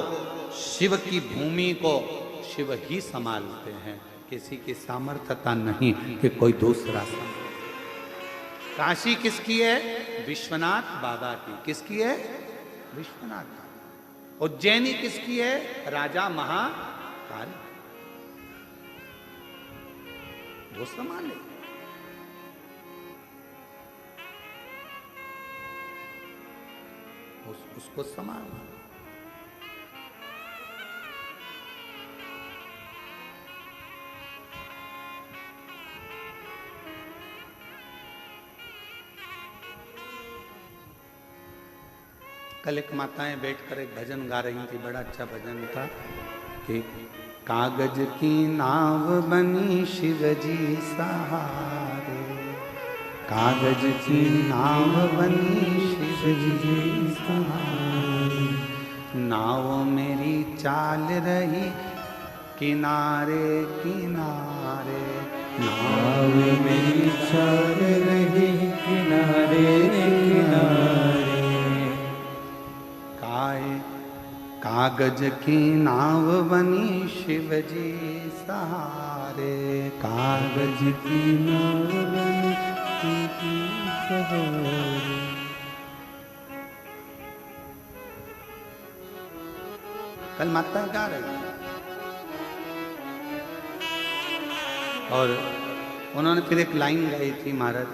[SPEAKER 1] शिव की भूमि को शिव ही संभालते हैं, किसी की सामर्थ्यता नहीं कि कोई दूसरा। काशी किसकी है? विश्वनाथ बाबा की। किसकी है? विश्वनाथ बाबा। उज्जैनी किसकी है? राजा महाकाल। वो समान है। उसको संभालना। कल एक माताएं बैठकर एक भजन गा रही थी, बड़ा अच्छा भजन था कि कागज की नाव बनी शिवजी सहारे, कागज की नाव बनी शिवजी सहारे, नाव मेरी चाल रही किनारे किनारे,
[SPEAKER 2] नाव मेरी चाल रही किनारे किनारे,
[SPEAKER 1] कागज की नाव बनी शिवजी सहारे,
[SPEAKER 2] कागज की नाव बनी शिवजी सहारे।
[SPEAKER 1] कल माता गा रही और उन्होंने फिर एक लाइन गाई थी महाराज,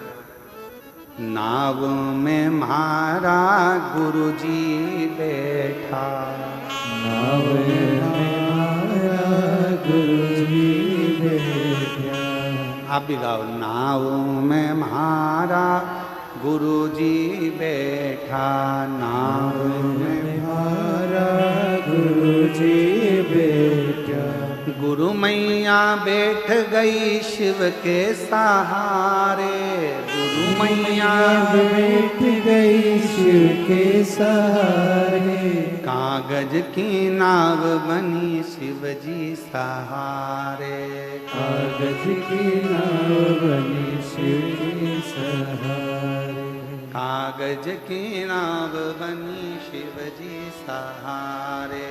[SPEAKER 1] नाव में म्हारा गुरुजी बैठा,
[SPEAKER 2] नाव में म्हारा गुरुजी बैठा।
[SPEAKER 1] आप भी गाओ, नाव में म्हारा गुरुजी बैठा, नाव में
[SPEAKER 2] म्हारा गुरुजी बैठा,
[SPEAKER 1] गुरु मैया बैठ गई शिव के सहारे, गुरु मैया
[SPEAKER 2] बैठ गई शिव के सहारे,
[SPEAKER 1] कागज की नाव बनी शिवजी सहारे,
[SPEAKER 2] कागज की नाव बनी शिव के सहारे,
[SPEAKER 1] कागज की नाव बनी शिवजी सहारे,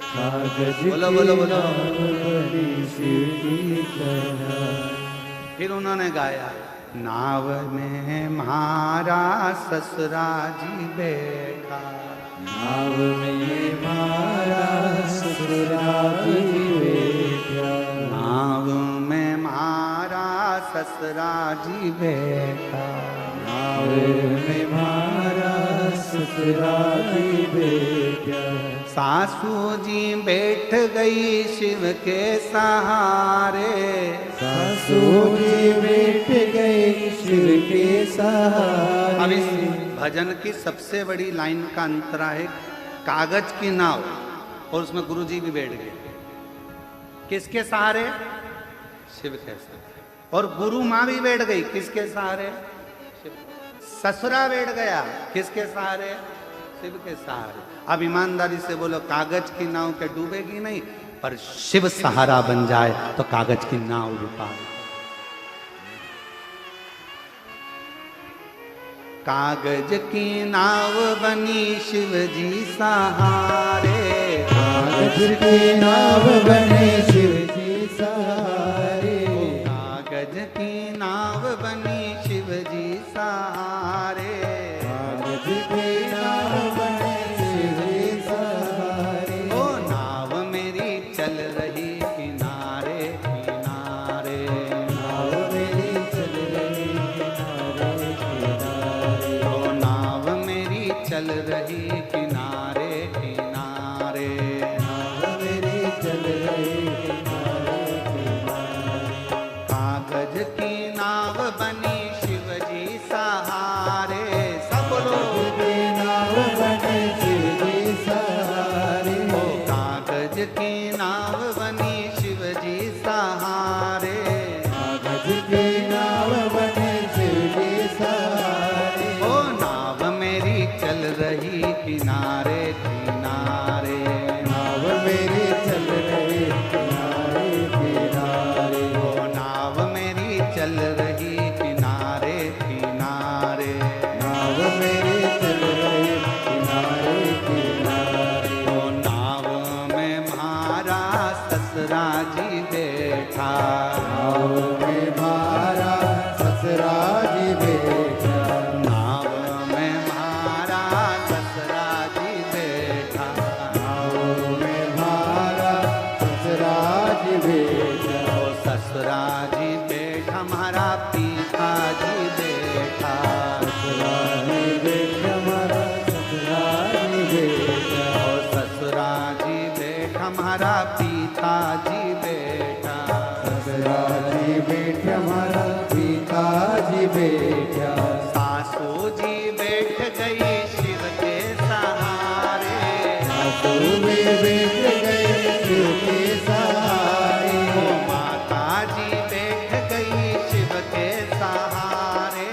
[SPEAKER 2] कागज
[SPEAKER 1] बोलो बोलो बोलो।
[SPEAKER 2] बनी शिव की सहारे।
[SPEAKER 1] फिर उन्होंने गाया, नाव में म्हारा ससुरा जी बैठा,
[SPEAKER 2] नाव में म्हारा ससुरा जी बैठा,
[SPEAKER 1] नाव में म्हारा ससुरा जी बैठा,
[SPEAKER 2] नाव में म्हारा ससुरा जी बैठा,
[SPEAKER 1] सासू जी बैठ गई शिव के सहारे,
[SPEAKER 2] सासू जी बैठ गई शिव के सहारे।
[SPEAKER 1] अब इस भजन की सबसे बड़ी लाइन का अंतरा है, कागज की नाव और उसमें गुरु जी भी बैठ गए। किसके सहारे? शिव के सहारे। और गुरु माँ भी बैठ गई, किसके सहारे? शिव। ससुरा बैठ गया, किसके सहारे? शिव के सहारे। अब ईमानदारी से बोलो, कागज की नाव के डूबेगी नहीं, पर शिव सहारा बन जाए तो कागज की नाव भी पार। कागज की नाव बनी शिवजी सहारे,
[SPEAKER 2] कागज की नाव बने शिव जी सहारे,
[SPEAKER 1] कागज की नाव बनी शिवजी सहारे,
[SPEAKER 2] कागज की नाव बने शिव जी सहारे,
[SPEAKER 1] ओ नाव मेरी चल रही किनारे किनारे,
[SPEAKER 2] नाव मेरी चल रही किनारे किनारे,
[SPEAKER 1] ओ नाव मेरी चल रही किनारे किनारे,
[SPEAKER 2] नाव मेरी चल रही किनारे किनारे,
[SPEAKER 1] कागज की नाव बनी शिवजी सहारे, सब लोग
[SPEAKER 2] की नाव बने शिव जी सहारे,
[SPEAKER 1] ओ कागज की नाव बनी शिवजी सहारे,
[SPEAKER 2] कागज की नाव बने शिव जी सहारे,
[SPEAKER 1] ओ नाव मेरी चल रही किनारे किनारे,
[SPEAKER 2] नाव मेरी चल रही किनारे किनारे,
[SPEAKER 1] ओ नाव मेरी चल रही किनारे किनारे,
[SPEAKER 2] नाव मेरी चल रही किनारे किनारे,
[SPEAKER 1] ओ नाव में म्हारा ससुरा जी बैठा,
[SPEAKER 2] नाव में म्हारा ससुरा जी बैठा, पिताजी बैठा हमारा पिताजी बैठा।
[SPEAKER 1] सासू जी बैठ गई शिव के सहारे,
[SPEAKER 2] सासू भी बैठ गए शिव के सहारे।
[SPEAKER 1] माता जी बैठ गई शिव के सहारे,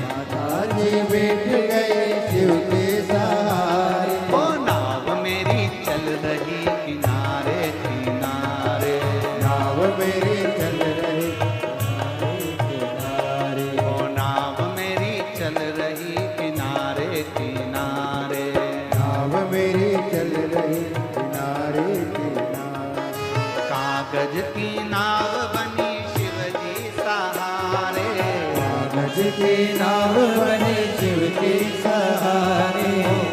[SPEAKER 2] माता जी बैठ गए शिव के सहारे।
[SPEAKER 1] वो नाव मेरी चल रही किनारे किनारे,
[SPEAKER 2] नाव मेरी चल रही किनारे।
[SPEAKER 1] वो नाव मेरी चल रही किनारे किनारे।
[SPEAKER 2] नाव मेरी चल रही किनारे किनारे।
[SPEAKER 1] कागज की नाव बनी शिव जी सहारे,
[SPEAKER 2] कागज की नाव बनी शिव के सहारे।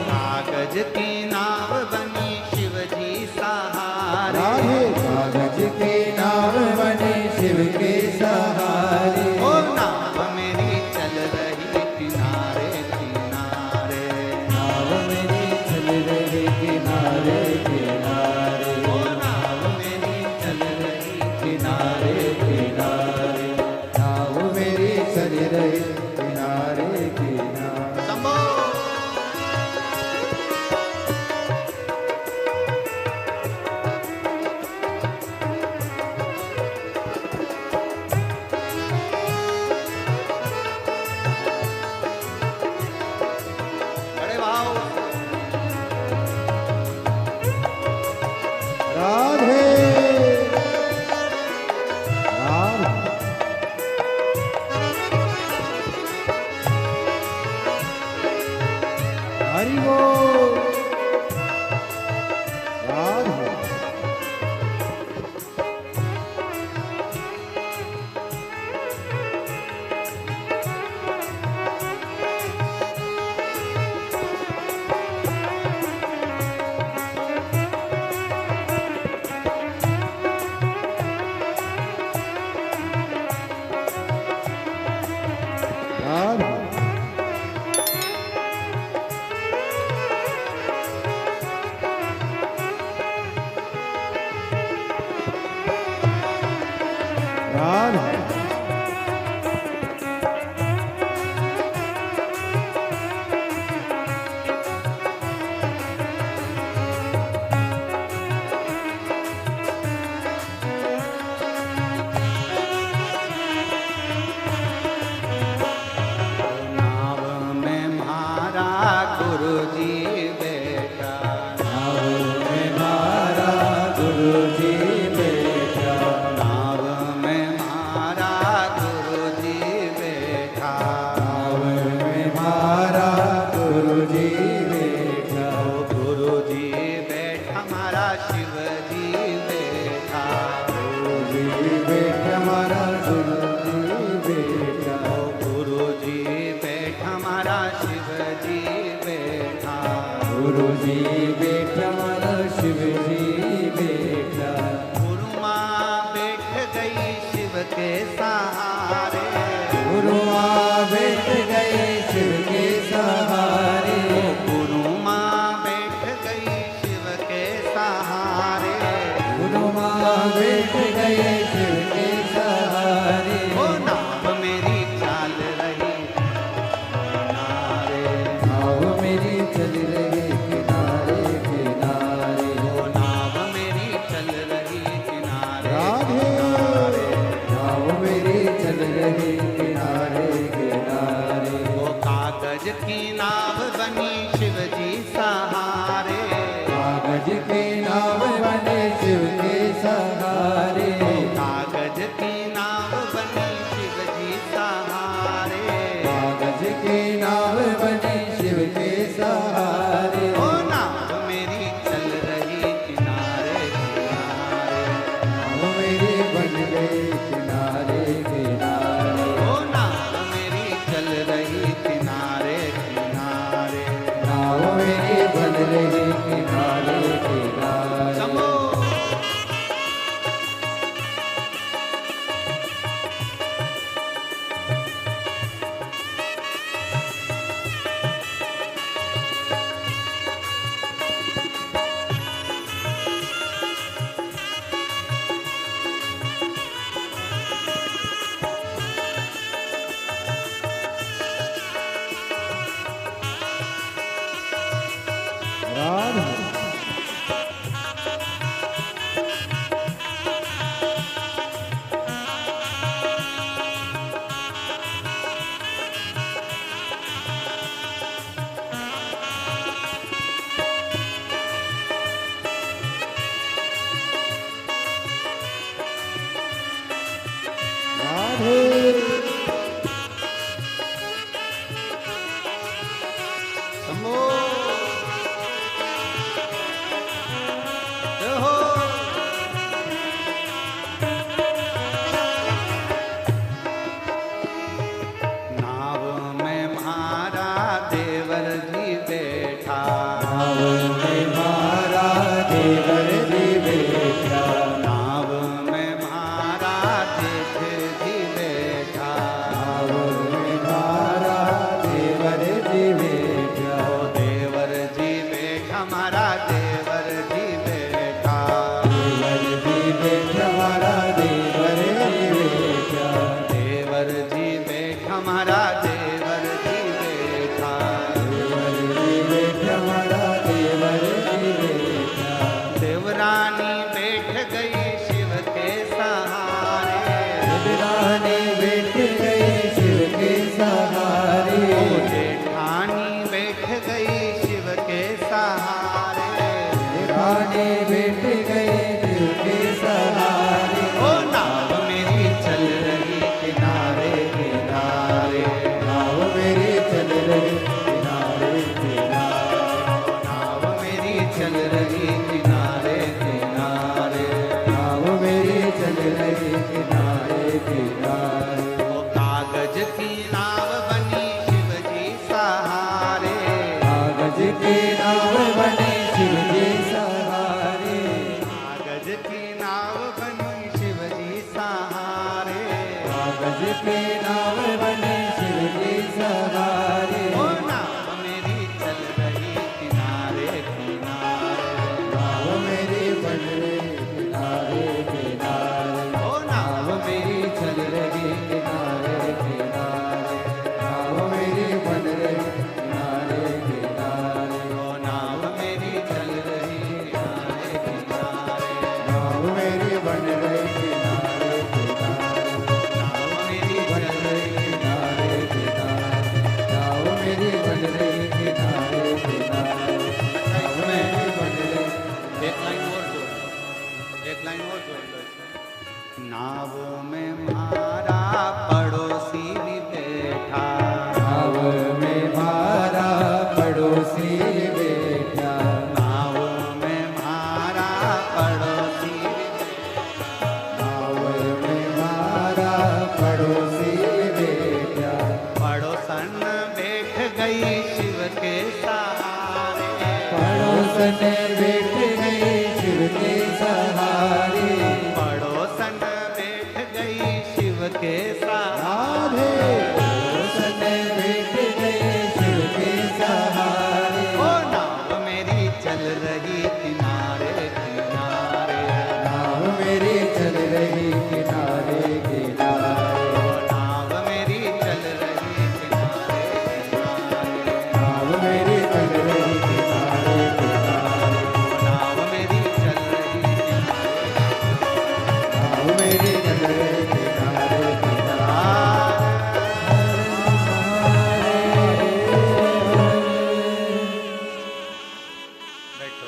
[SPEAKER 1] कागज की नाव बनी शिव जी सहारे।
[SPEAKER 2] राधे कागज की नाव बनी शिव के सहारे।
[SPEAKER 1] ओ नाव मेरी चल रही किनारे किनारे,
[SPEAKER 2] नाव मेरी चल रही किनारे किनारे।
[SPEAKER 1] ओ नाव मेरी चल रही
[SPEAKER 2] किनारे किनारे। नाव मेरी चल रही किनारे किनारे।
[SPEAKER 1] शंभो। अरे वाह।
[SPEAKER 2] राधे राधे। हरि बोल। राधे राधे। राधे
[SPEAKER 1] नाव में मारा गुरु जी बैठा,
[SPEAKER 2] नाव में मारा गुरु जी बैठा।
[SPEAKER 1] नाव में मारा गुरु जी बैठा।
[SPEAKER 2] नाव में मारा गुरु जी बैठा।
[SPEAKER 1] ओ गुरु जी बैठा हमारा शिव जी बैठा,
[SPEAKER 2] गुरु जी बैठा हमारा गुरु जी बैठा।
[SPEAKER 1] ओ गुरु जी बैठा हमारा शिव जी बैठा।
[SPEAKER 2] गुरु जी बैठा हमारा शिव जी बैठा।
[SPEAKER 1] गुरु माँ बैठ गई शिव के सहारे,
[SPEAKER 2] गुरु माँ बैठ गए शिव के सहारे।
[SPEAKER 1] गुरु माँ बैठ गई शिव के सहारे।
[SPEAKER 2] गुरु माँ बैठ गए शिव के सहारे।
[SPEAKER 1] ओ नाव मेरी चाल रही किनारे,
[SPEAKER 2] नाव मेरी चल रही किनारे किनारे।
[SPEAKER 1] ओ नाव मेरी चल रही किनारे
[SPEAKER 2] राधे
[SPEAKER 1] किनारे।
[SPEAKER 2] नाव मेरी चल रही
[SPEAKER 1] जी बैठा,
[SPEAKER 2] नाव में मारा देवर जी बैठा,
[SPEAKER 1] ओ देवर जी बैठा, हमारा देवर जी बैठा,
[SPEAKER 2] देवर जी बैठा हमारा देवर जी बैठा,
[SPEAKER 1] देवर जी बैठा, हमारा देवर जी बैठा,
[SPEAKER 2] देवर जी बैठा हमारा देवर जी बैठा,
[SPEAKER 1] देवरानी बैठ गई शिव के सहारे,
[SPEAKER 2] देवरानी बैठ गई शिव के सहारे,
[SPEAKER 1] ओ जेठानी बैठ गई शिव के सहारे,
[SPEAKER 2] रानी बैठ गई शिव के सहारे,
[SPEAKER 1] ओ नाव मेरी चल रही किनारे किनारे,
[SPEAKER 2] नाव मेरी चल रही किनारे किनारे,
[SPEAKER 1] नाव मेरी चल रही किनारे किनारे,
[SPEAKER 2] नाव मेरी चल रही किनारे किनारे,
[SPEAKER 1] ओ कागज की नाव बनी शिव जी सहारे,
[SPEAKER 2] कागज की नाव बनी शिव जी सहारे,
[SPEAKER 1] कागज की नाव बनी शिव जी सहारे,
[SPEAKER 2] कागज की नाव बनी शिव जी सहारे,
[SPEAKER 1] ओ नाव मेरी चल रही किनारे किनारे,
[SPEAKER 2] नाव मेरी बन रही किनारे किनारे,
[SPEAKER 1] ओ नाव
[SPEAKER 2] नाव मेरी चल रही किनारे किनारे, नाव मेरी बन रही किनारे किनारे,
[SPEAKER 1] ओ नाव मेरी चल रही किनारे किनारे,
[SPEAKER 2] नाव मेरी बन रही किनारे किनारे,
[SPEAKER 1] नाव मेरी
[SPEAKER 2] बन
[SPEAKER 1] चल
[SPEAKER 2] रही
[SPEAKER 1] रही
[SPEAKER 2] किनारे किनारे, नाव मेरी बन रही किनारे किनारे, नाव मेरी बन रही।
[SPEAKER 1] एक लाइन और जोड़ लो, एक लाइन और जोड़ लो इसमें। नाव में मारा पड़ोसी भी बैठा,
[SPEAKER 2] नाव में मारा पड़ोसी बैठा,
[SPEAKER 1] नाव में मारा पड़ोसी भी बैठा,
[SPEAKER 2] नाव में मारा पड़ोसी बैठा,
[SPEAKER 1] पड़ोसन बैठ गई शिव के सहारे,
[SPEAKER 2] पड़ोसन बैठ गई शिव के सहारे,
[SPEAKER 1] पड़ोसन बैठ गई शिव के
[SPEAKER 2] राधे
[SPEAKER 1] सहारे,
[SPEAKER 2] पड़ोसन बैठ गई शिव के सहारे,
[SPEAKER 1] ओ नाव मेरी चल रही किनारे किनारे,
[SPEAKER 2] नाव मेरी चल रही किनारे किनारे,
[SPEAKER 1] ओ नाव मेरी चल रही किनारे किनारे,
[SPEAKER 2] नाव मेरी चल रही किनारे किनारे,
[SPEAKER 1] ओ नाव मेरी चल रही किनारे
[SPEAKER 2] नाव मेरी चल रही किनारे
[SPEAKER 1] बैठो।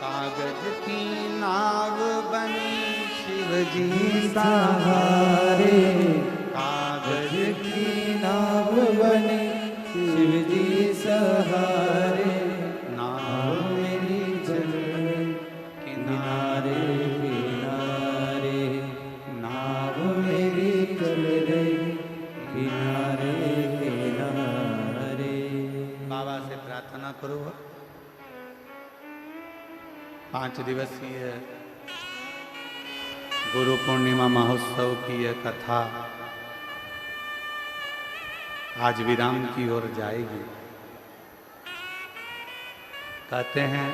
[SPEAKER 1] कागज की नाव बनी शिव जी
[SPEAKER 2] सहारे,
[SPEAKER 1] कागज
[SPEAKER 2] की नाव बनी शिव जी सहारे,
[SPEAKER 1] नाव
[SPEAKER 2] मेरी चल रही
[SPEAKER 1] किनारे
[SPEAKER 2] किनारे किनारे, नाव मेरी चल रही किनारे किनारे।
[SPEAKER 1] बाबा से प्रार्थना करो। 5 दिवसीय गुरु पूर्णिमा महोत्सव की यह कथा आज विराम की ओर जाएगी। कहते हैं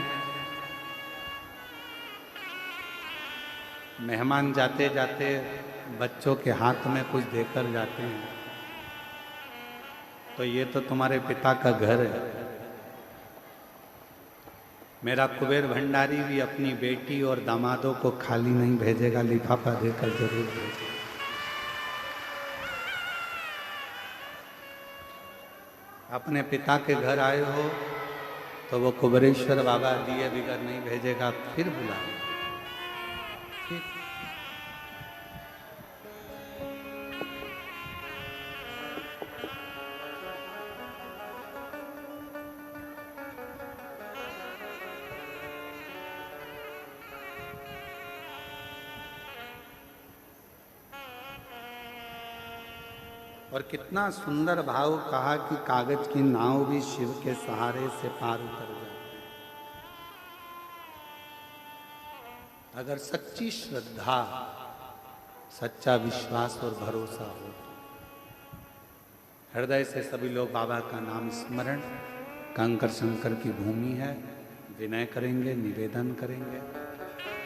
[SPEAKER 1] मेहमान जाते जाते बच्चों के हाथ में कुछ देकर जाते हैं, तो ये तो तुम्हारे पिता का घर है। मेरा कुबेर भंडारी भी अपनी बेटी और दामादों को खाली नहीं भेजेगा, लिफाफा देकर जरूर भेजेगा। अपने पिता के घर आए हो तो वो कुबेरेश्वर बाबा दिए बिगर नहीं भेजेगा, फिर बुलाओ। ठीक। और कितना सुंदर भाव कहा कि कागज की नाव भी शिव के सहारे से पार उतर जाए। अगर सच्ची श्रद्धा, सच्चा विश्वास और भरोसा हो, हृदय से सभी लोग बाबा का नाम स्मरण, कंकर शंकर की भूमि है, विनय करेंगे, निवेदन करेंगे।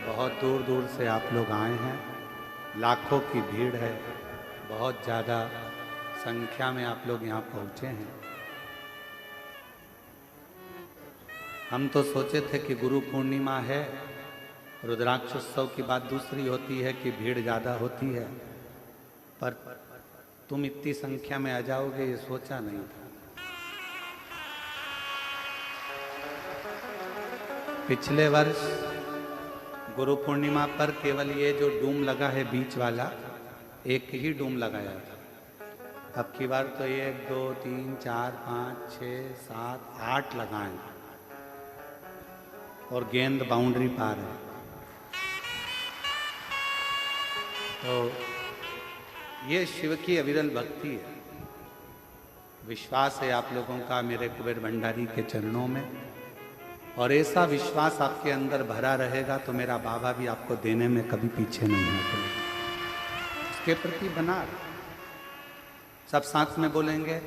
[SPEAKER 1] बहुत दूर दूर से आप लोग आए हैं, लाखों की भीड़ है, बहुत ज़्यादा संख्या में आप लोग यहाँ पहुँचे हैं। हम तो सोचे थे कि गुरु पूर्णिमा है, रुद्राक्ष उत्सव की बात दूसरी होती है कि भीड़ ज़्यादा होती है, पर तुम इतनी संख्या में आ जाओगे ये सोचा नहीं था। पिछले वर्ष गुरु पूर्णिमा पर केवल ये जो डूम लगा है बीच वाला, एक ही डूम लगाया था। अब की बार तो 1 2 3 4 5 6 7 8 लगाए और गेंद बाउंड्री पार है। तो ये शिव की अविरल भक्ति है। विश्वास है आप लोगों का मेरे कुबेर भंडारी के चरणों में, और ऐसा विश्वास आपके अंदर भरा रहेगा तो मेरा बाबा भी आपको देने में कभी पीछे नहीं हटेगा। उसके प्रति बना सब साथ में बोलेंगे,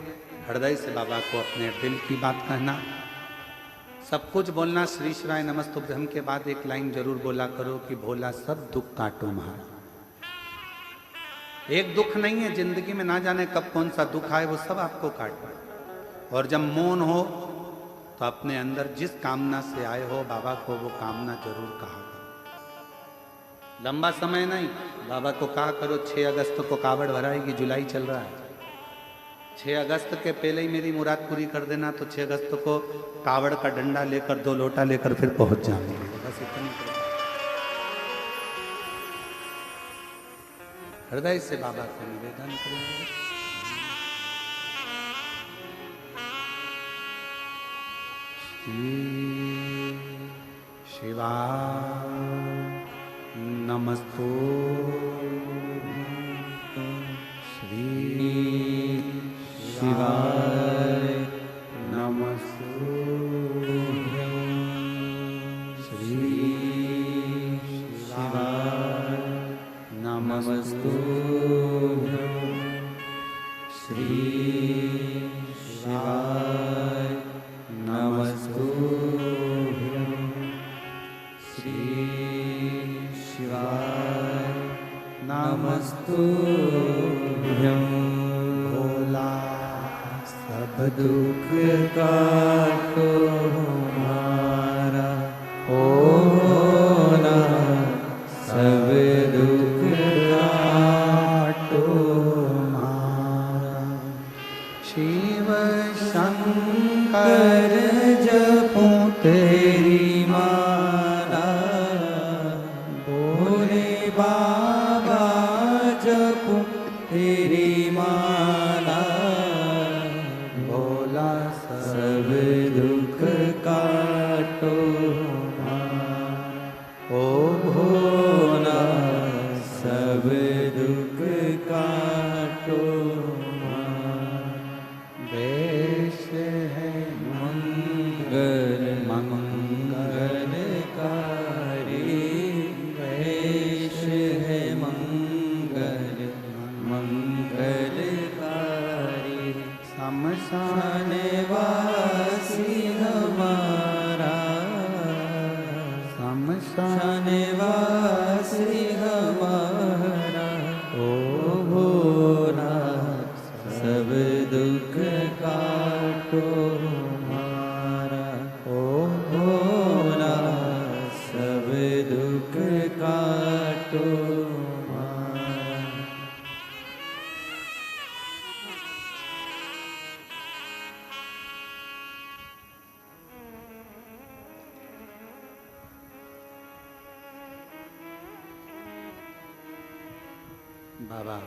[SPEAKER 1] हृदय से बाबा को अपने दिल की बात कहना, सब कुछ बोलना। श्री शिवाय नमस्तुभ्यम के बाद एक लाइन जरूर बोला करो कि भोला सब दुख काटो महारा। एक दुख नहीं है जिंदगी में, ना जाने कब कौन सा दुख आए, वो सब आपको काटना। और जब मौन हो तो अपने अंदर जिस कामना से आए हो बाबा को वो कामना जरूर कहा। लंबा समय नहीं, बाबा को कहा करो 6 अगस्त को कावड़ भराएगी, जुलाई चल रहा है, 6 अगस्त के पहले ही मेरी मुराद पूरी कर देना, तो 6 अगस्त को कावड़ का डंडा लेकर 2 लोटा लेकर फिर पहुंच जाएंगे। बस इतनी हृदय से बाबा को निवेदन करेंगे। शिवाय नमस्तु श्री शिवाय नमस्तु श्री शिवाय नमस्तु श्री शिवाय नमस्तु श्री शिवाय नमस्तु भोला सब दुख काटो हमारा, भोला सब दुख काटो हमारा। शिव शंकर जपूं तेरी माला, भोले बाबा जपूं तेरी माला, भोला सब दुख काटो हमारा। ओ भोला सब दुख काटो हमारा। वेश है मंगल मंगलकारी, वेश है मंगल मंगलकारी। शमशान वासी हमारा, शमशान वासी हमारा। ओ भोला सब दुख काटो हमारा, ओ भोला सब दुख काटो हमारा। बाबा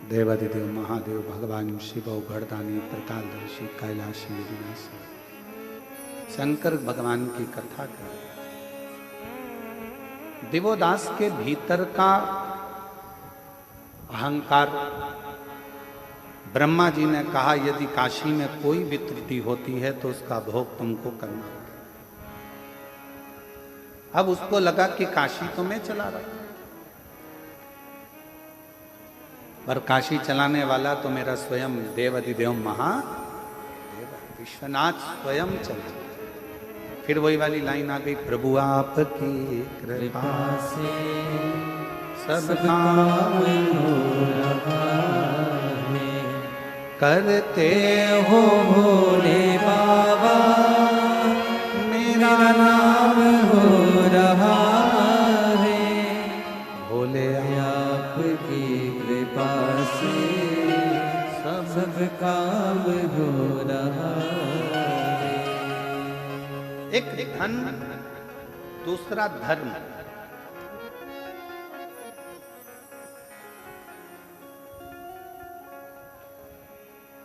[SPEAKER 1] देवादिदेव महादेव भगवान शिव गढ़दानी त्रिकालदर्शी कैलाशी विनाशी शंकर भगवान की कथा करें। दिवोदास के भीतर का अहंकार, ब्रह्मा जी ने कहा यदि काशी में कोई भी त्रुटि होती है तो उसका भोग तुमको करना। अब उसको लगा कि काशी तो मैं चला रहा हूं, पर काशी चलाने वाला तो मेरा स्वयं देवाधिदेव महादेव विश्वनाथ स्वयं चला। फिर वही वाली लाइन आ गई, प्रभु आपकी कृपा
[SPEAKER 2] से
[SPEAKER 1] सब
[SPEAKER 2] सब
[SPEAKER 1] काम
[SPEAKER 2] काम हो रहा है।
[SPEAKER 1] करते
[SPEAKER 2] हो भोले बाबा मेरा नाम हो रहा है।
[SPEAKER 1] भोले
[SPEAKER 2] आपकी कृपा से सब काम हो रहा है।
[SPEAKER 1] एक धन, दूसरा धर्म।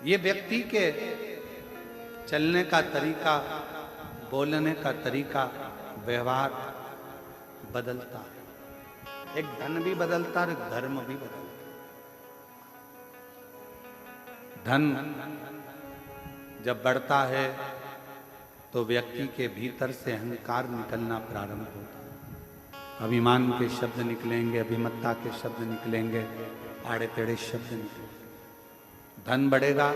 [SPEAKER 1] ये व्यक्ति के चलने का तरीका, बोलने का तरीका, व्यवहार बदलता है। एक धन भी बदलता है, एक धर्म भी बदलता है। धन जब बढ़ता है तो व्यक्ति के भीतर से अहंकार निकलना प्रारंभ होता है। अभिमान के शब्द निकलेंगे, अभिमत्ता के शब्द निकलेंगे, आड़े टेढ़े शब्द निकलेंगे। धन बढ़ेगा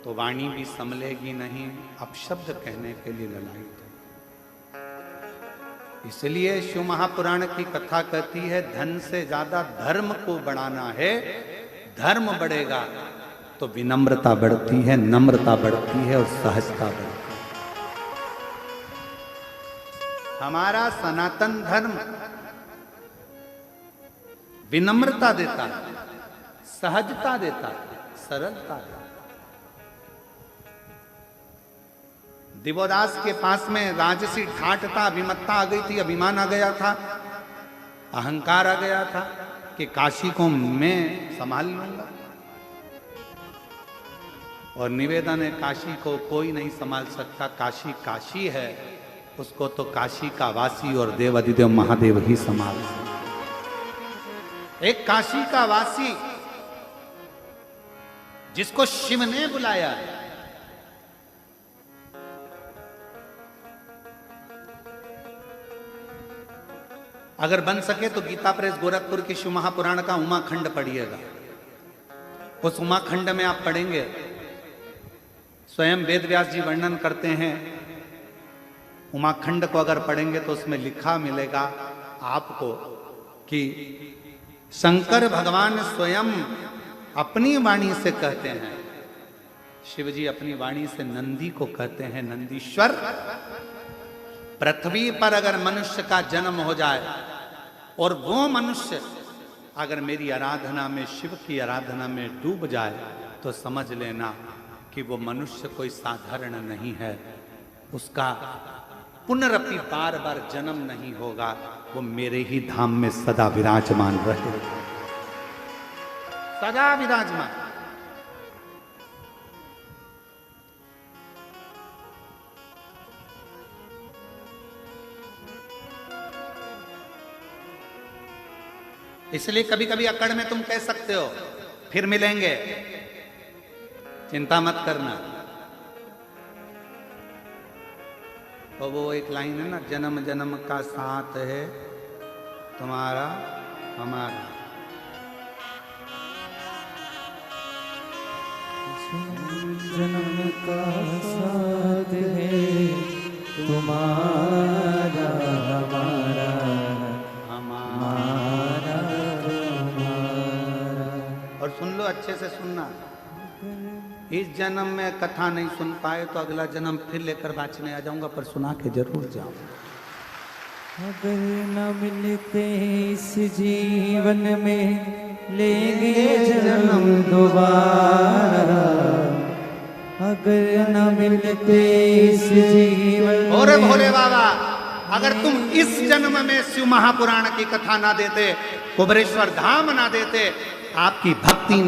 [SPEAKER 1] तो वाणी भी संभलेगी नहीं, अपशब्द कहने के लिए ललायित है। इसलिए शिव महापुराण की कथा कहती है, धन से ज्यादा धर्म को बढ़ाना है। धर्म बढ़ेगा तो विनम्रता बढ़ती है, नम्रता बढ़ती है और सहजता बढ़ती है। हमारा सनातन धर्म विनम्रता देता है, सहजता देता है, सरलता देता है। दिवोदास के पास में राजसी ठाठ था, अभिमत्ता आ गई थी, अभिमान आ गया था, अहंकार आ गया था कि काशी को मैं संभाल लूंगा। और निवेदन है, काशी को कोई नहीं संभाल सकता। काशी काशी है, उसको तो काशी का वासी और देवाधिदेव महादेव ही संभाल सकते। एक काशी का वासी जिसको शिव ने बुलाया, अगर बन सके तो गीता प्रेस गोरखपुर की शिव महापुराण का उमाखंड पढ़िएगा। उस उमाखंड में आप पढ़ेंगे, स्वयं वेद व्यास जी वर्णन करते हैं। उमाखंड को अगर पढ़ेंगे तो उसमें लिखा मिलेगा आपको कि शंकर भगवान स्वयं अपनी वाणी से कहते हैं, शिव जी अपनी वाणी से नंदी को कहते हैं, नंदीश्वर, पृथ्वी पर अगर मनुष्य का जन्म हो जाए और वो मनुष्य अगर मेरी आराधना में, शिव की आराधना में डूब जाए, तो समझ लेना कि वो मनुष्य कोई साधारण नहीं है। उसका पुनरपि बार बार जन्म नहीं होगा, वो मेरे ही धाम में सदा विराजमान रहेगा, सदा विराजमान। इसलिए कभी कभी अकड़ में तुम कह सकते हो फिर मिलेंगे, चिंता मत करना। और वो एक लाइन है ना, जन्म जन्म का साथ है तुम्हारा हमारा।
[SPEAKER 2] जन्म का साथ है तुम्हारा हमारा, हमारा तुम्हारा।
[SPEAKER 1] और सुन लो, अच्छे से सुनना। इस जन्म में कथा नहीं सुन पाए तो अगला जन्म फिर लेकर बाँचने आ जाऊंगा, पर सुना के जरूर जाऊंगा।
[SPEAKER 2] अगर न मिलते इस जीवन में लेंगे जन्म दोबारा, अगर न मिलते इस जीवन।
[SPEAKER 1] और भोले बाबा, अगर तुम इस जन्म में शिव महापुराण की कथा ना देते, कुबरेश्वर धाम ना देते, आपकी भक्ति